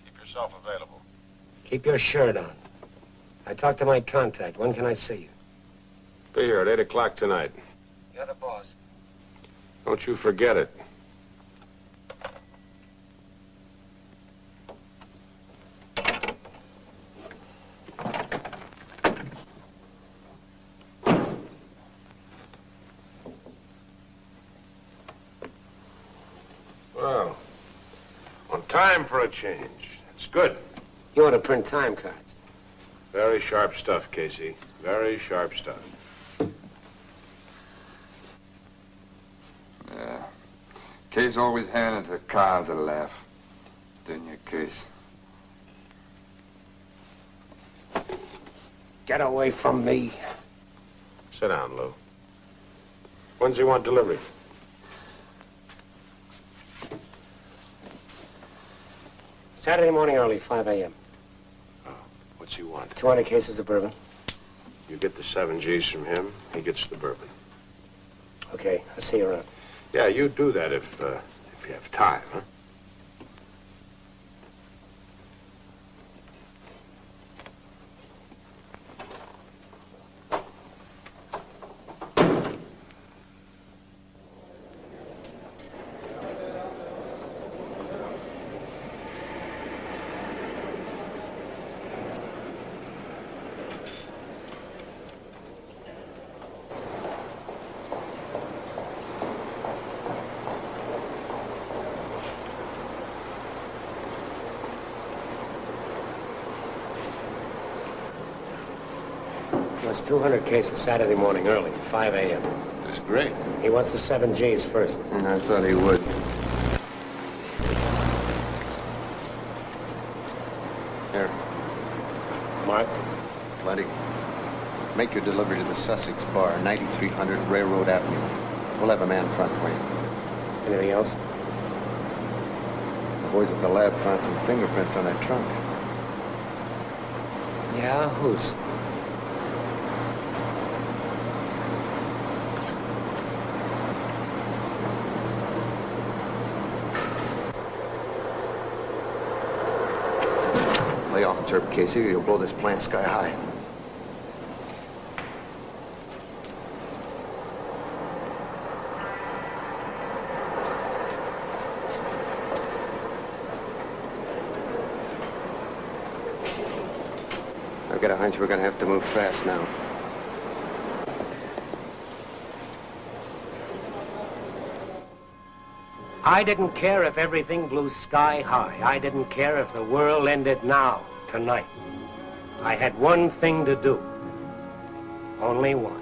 Keep yourself available. Keep your shirt on. I talked to my contact. When can I see you? Be here at 8 o'clock tonight. You're the boss. Don't you forget it. Time for a change. That's good. You ought to print time cards. Very sharp stuff, Casey. Very sharp stuff. Yeah. Case always handed to the cards a laugh. Didn't you, Case? Get away from me. Sit down, Lou. When's he want delivery? Saturday morning early, 5 a.m. What's he want? 200 cases of bourbon. You get the 7 G's from him, he gets the bourbon. Okay, I'll see you around. Yeah, you do that if you have time, huh? It's 200 cases Saturday morning early, 5 a.m. That's great. He wants the 7 G's first. I thought he would. Here. Mark? Plenty. Make your delivery to the Sussex Bar, 9300 Railroad Avenue. We'll have a man front for you. Anything else? The boys at the lab found some fingerprints on that trunk. Yeah, whose? Lay off Terpe, Casey, or you'll blow this plant sky high. I've got a hunch we're gonna have to move fast now. I didn't care if everything blew sky high. I didn't care if the world ended now, tonight. I had one thing to do. Only one.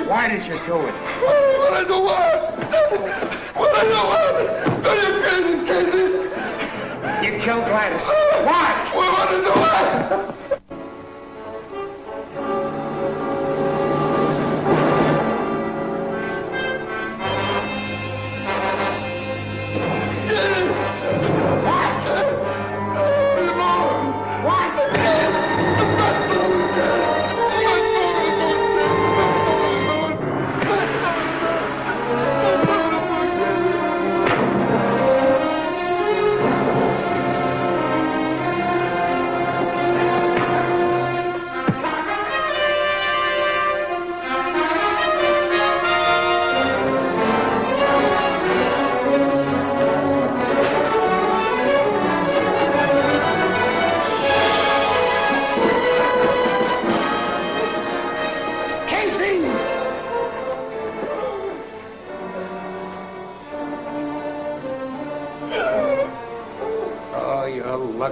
Why did you do it? What I do what? What I do what? Are you crazy, Casey? You killed Gladys. Why? What I do what?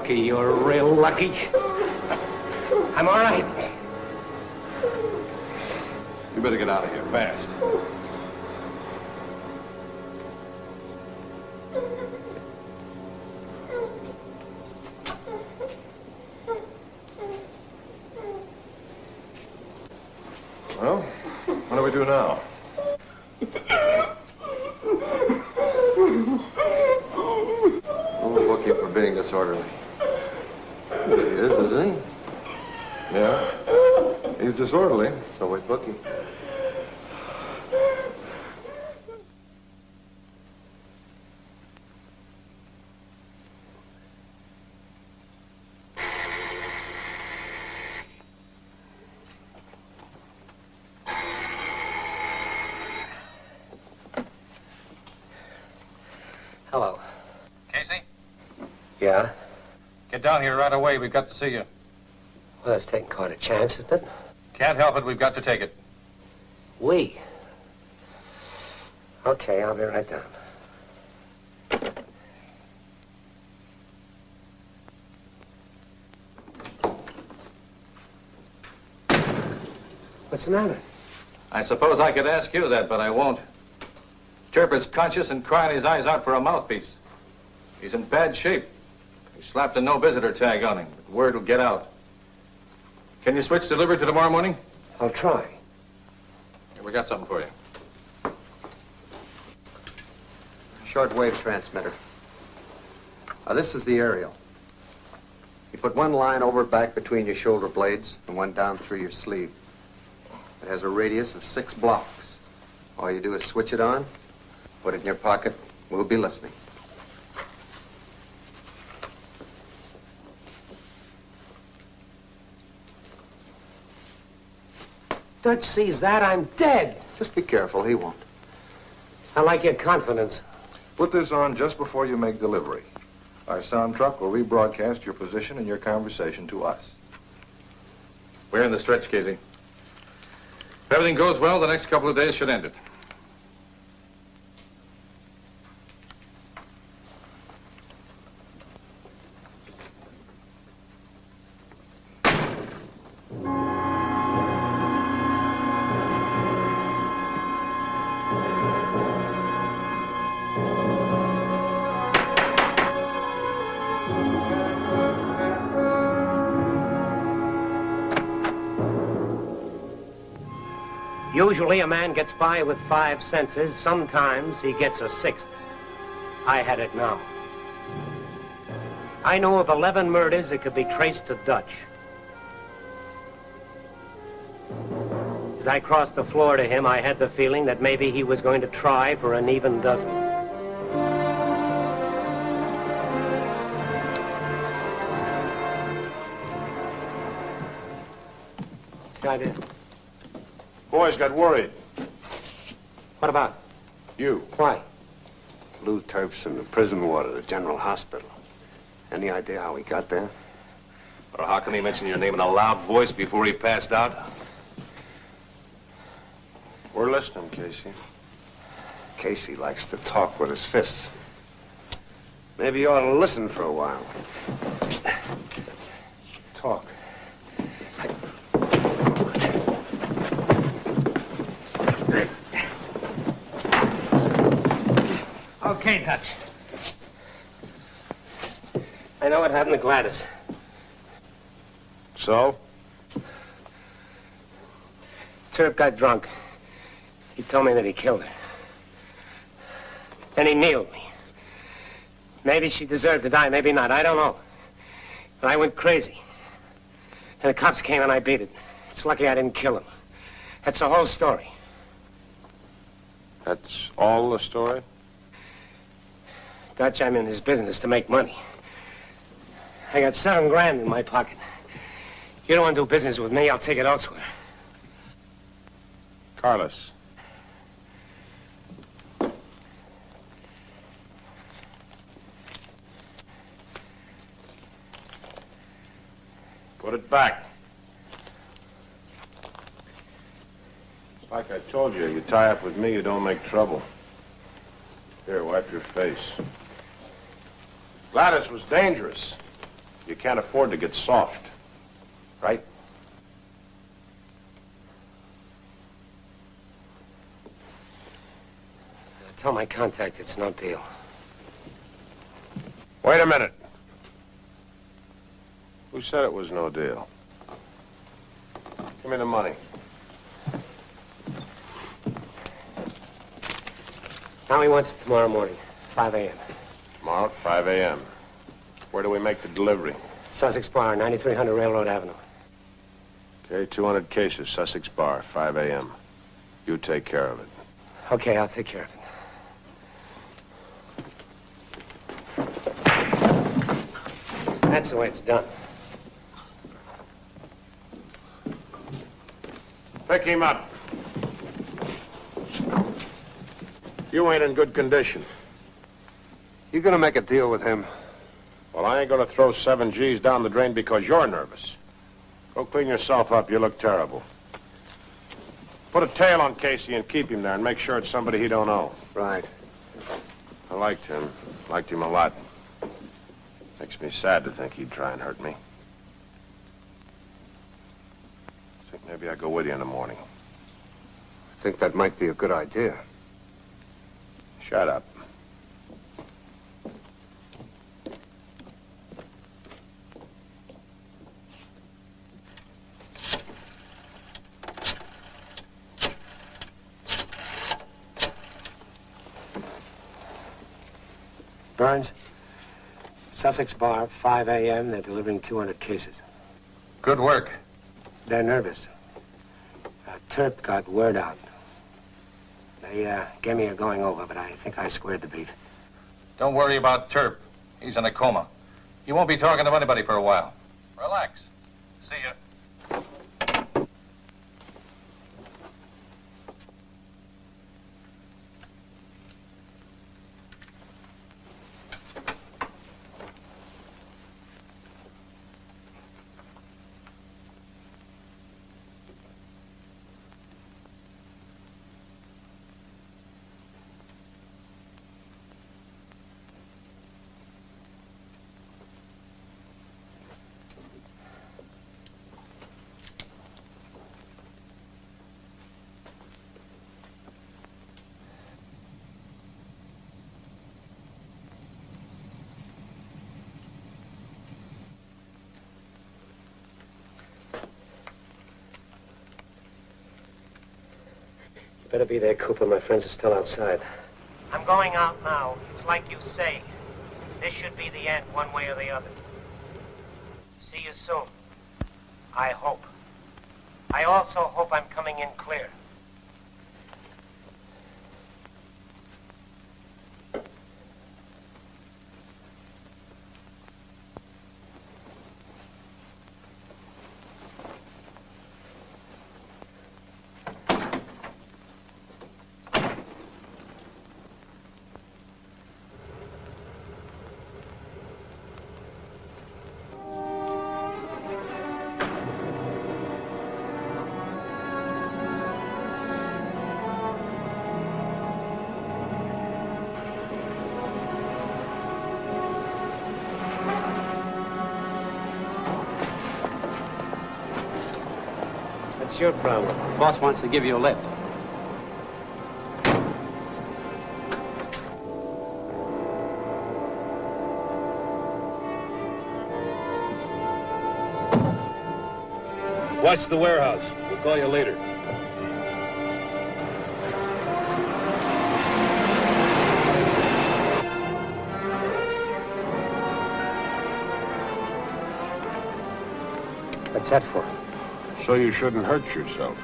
You're real lucky. I'm all right. You better get out of here fast. Well, what do we do now? We'll book you for being disorderly. isn't he? Yeah. He's disorderly. So we book him. Hello. Casey? Yeah? Get down here right away. We've got to see you. Well, that's taking quite a chance, isn't it? Can't help it. We've got to take it. We? Okay, I'll be right down. What's the matter? I suppose I could ask you that, but I won't. Terpe's conscious and crying his eyes out for a mouthpiece. He's in bad shape. He slapped a no-visitor tag on him, but word will get out. Can you switch delivery to tomorrow morning? I'll try. Here, we got something for you. Shortwave transmitter. This is the aerial. You put one line over back between your shoulder blades and one down through your sleeve. It has a radius of 6 blocks. All you do is switch it on, put it in your pocket. We'll be listening. Dutch sees that, I'm dead. Just be careful, he won't. I like your confidence. Put this on just before you make delivery. Our sound truck will rebroadcast your position and your conversation to us. We're in the stretch, Casey. If everything goes well, the next couple of days should end it. Usually a man gets by with 5 senses. Sometimes he gets a 6th. I had it now. I know of 11 murders that could be traced to Dutch. As I crossed the floor to him, I had the feeling that maybe he was going to try for an even dozen. See, I did. Boys got worried. What about? You. Why? Lou Terpe's in the prison ward at the General Hospital. Any idea how he got there? Or how come he mentioned your name in a loud voice before he passed out? We're listening, Casey. Casey likes to talk with his fists. Maybe you ought to listen for a while. Talk. Okay, Dutch. I know what happened to Gladys. So? Terpe got drunk. He told me that he killed her. Then he kneeled me. Maybe she deserved to die, maybe not. I don't know. But I went crazy. And the cops came and I beat it. It's lucky I didn't kill him. That's the whole story. That's all the story? Dutch, I'm in his business to make money. I got $7 grand in my pocket. You don't want to do business with me, I'll take it elsewhere. Carlos. Put it back. Like I told you, you tie up with me, you don't make trouble. Here, wipe your face. Gladys was dangerous. You can't afford to get soft, right? Tell my contact it's no deal. Wait a minute. Who said it was no deal? Give me the money. Now he wants it tomorrow morning, 5 a.m. Tomorrow at 5 a.m. Where do we make the delivery? Sussex Bar, 9300 Railroad Avenue. Okay, 200 cases, Sussex Bar, 5 a.m. You take care of it. Okay, I'll take care of it. That's the way it's done. Pick him up. You ain't in good condition. You gonna make a deal with him? Well, I ain't gonna throw 7 G's down the drain because you're nervous. Go clean yourself up. You look terrible. Put a tail on Casey and keep him there and make sure it's somebody he don't know. Right. I liked him. Liked him a lot. Makes me sad to think he'd try and hurt me. I think maybe I'll go with you in the morning. I think that might be a good idea. Shut up. Burns, Sussex Bar, 5 a.m. They're delivering 200 cases. Good work. They're nervous. Terpe got word out. They gave me a going over, but I think I squared the beef. Don't worry about Terpe. He's in a coma. He won't be talking to anybody for a while. Relax. See ya. Better be there, Cooper. My friends are still outside. I'm going out now. It's like you say. This should be the end, one way or the other. See you soon. I hope. I also hope I'm coming in clear. What's your problem? Boss wants to give you a lift. Watch the warehouse. We'll call you later. What's that for? So you shouldn't hurt yourself.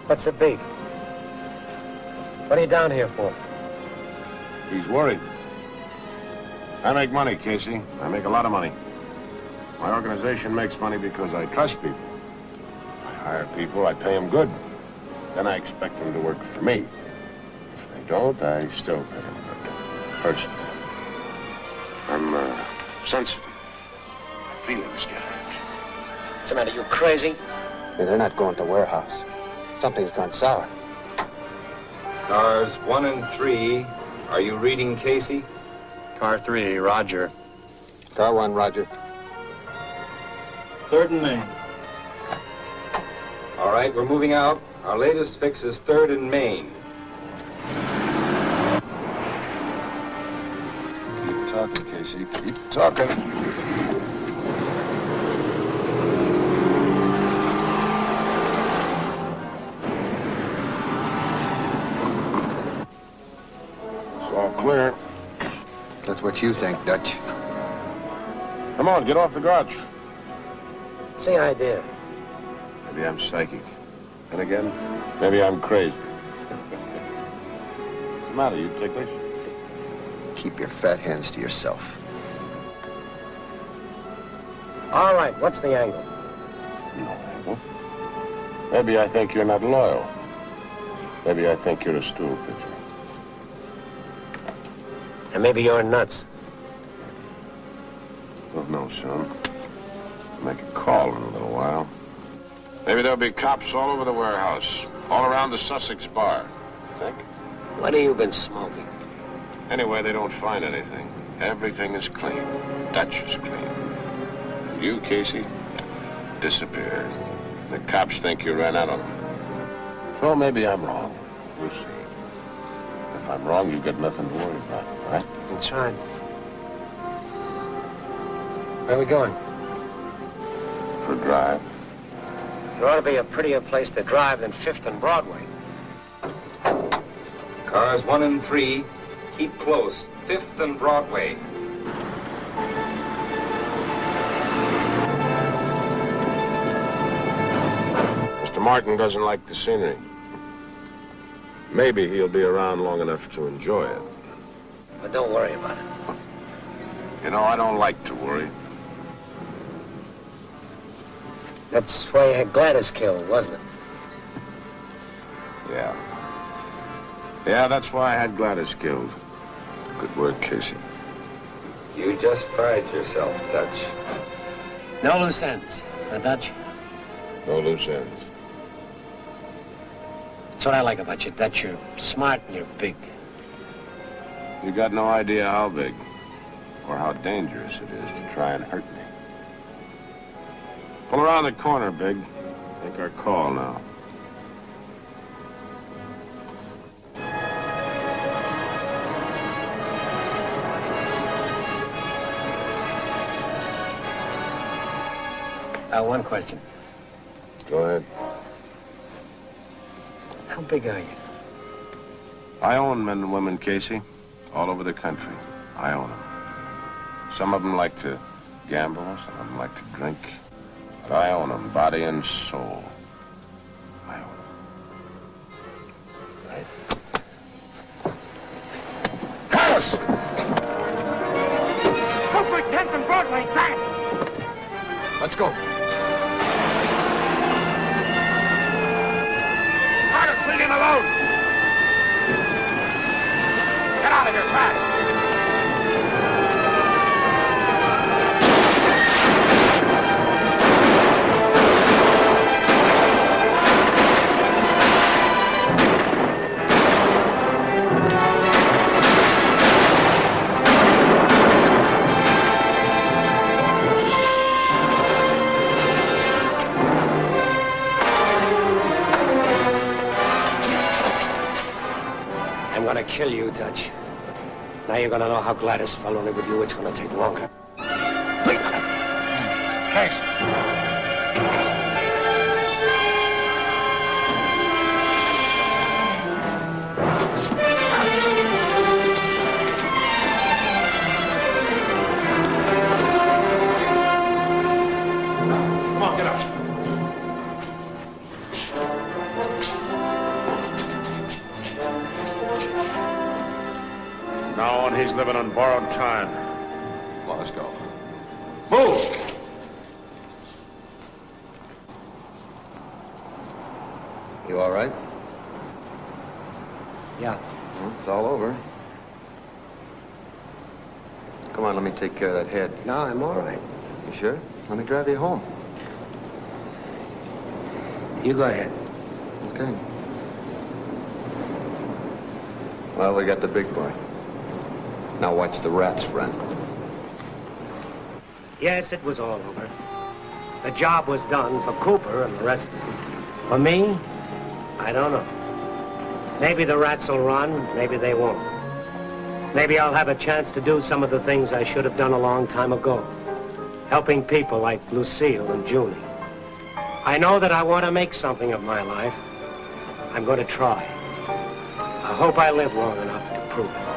What's the beef? What are you down here for? He's worried. I make money, Casey. I make a lot of money. My organization makes money because I trust people. I hire people, I pay them good. Then I expect them to work for me. If they don't, I still pay them good. Personally. I'm sensitive. My feelings get hurt. What's the matter, you crazy? Hey, they're not going to warehouse. Something's gone sour. Cars 1 and 3. Are you reading Casey? Car 3, Roger. Car 1, Roger. 3rd and Main. All right, we're moving out. Our latest fix is 3rd and Main. Keep talking, Casey. Keep talking. It's all clear. That's what you think, Dutch. Come Come on, get off the grouch. What's the idea? Maybe I'm psychic. And again, maybe I'm crazy. What's the matter? You ticklish? Keep your fat hands to yourself. All right, what's the angle? No angle. Maybe I think you're not loyal. Maybe I think you're a stool pitcher. And maybe you're nuts. Oh, no, son. I'll make a call in a little while. Maybe there'll be cops all over the warehouse, all around the Sussex bar. Think? What have you been smoking? Anyway, they don't find anything. Everything is clean. Dutch is clean. And you, Casey, disappeared. The cops think you ran out of them. So maybe I'm wrong. We'll see. If I'm wrong, you've got nothing to worry about, all right? That's right. Where are we going? For a drive. There ought to be a prettier place to drive than 5th and Broadway. Cars 1 and 3, keep close. 5th and Broadway. Mr. Martin doesn't like the scenery. Maybe he'll be around long enough to enjoy it. But don't worry about it. You know, I don't like to worry. That's why you had Gladys killed, wasn't it? Yeah. Yeah, that's why I had Gladys killed. Good work, Casey. You just fried yourself, Dutch. No loose ends, huh, Dutch? No loose ends. That's what I like about you, Dutch. You're smart and you're big. You got no idea how big or how dangerous it is to try and hurt me. Pull around the corner, Big. Make our call now. One question. Go ahead. How big are you? I own men and women, Casey, all over the country. I own them. Some of them like to gamble, some of them like to drink. But I own them, body and soul. I own them. Right. Carlos! Cooper, 10th and Broadway, fast! Let's go. Carlos, leave him alone! Get out of here, fast! I'm gonna kill you, Dutch. Now you're gonna know how Gladys fell only with you. It's gonna take longer. Case. Come on, get up. Now on, he's living on borrowed time. Come on, let's go. Move! You all right? Yeah. Well, it's all over. Come on, let me take care of that head. No, I'm all right. You sure? Let me drive you home. You go ahead. Okay. Well, we got the big boy. Now watch the rats, friend. Yes, it was all over. The job was done for Cooper and the rest of them. For me, I don't know. Maybe the rats will run, maybe they won't. Maybe I'll have a chance to do some of the things I should have done a long time ago. Helping people like Lucille and Julie. I know that I want to make something of my life. I'm going to try. I hope I live long enough to prove it.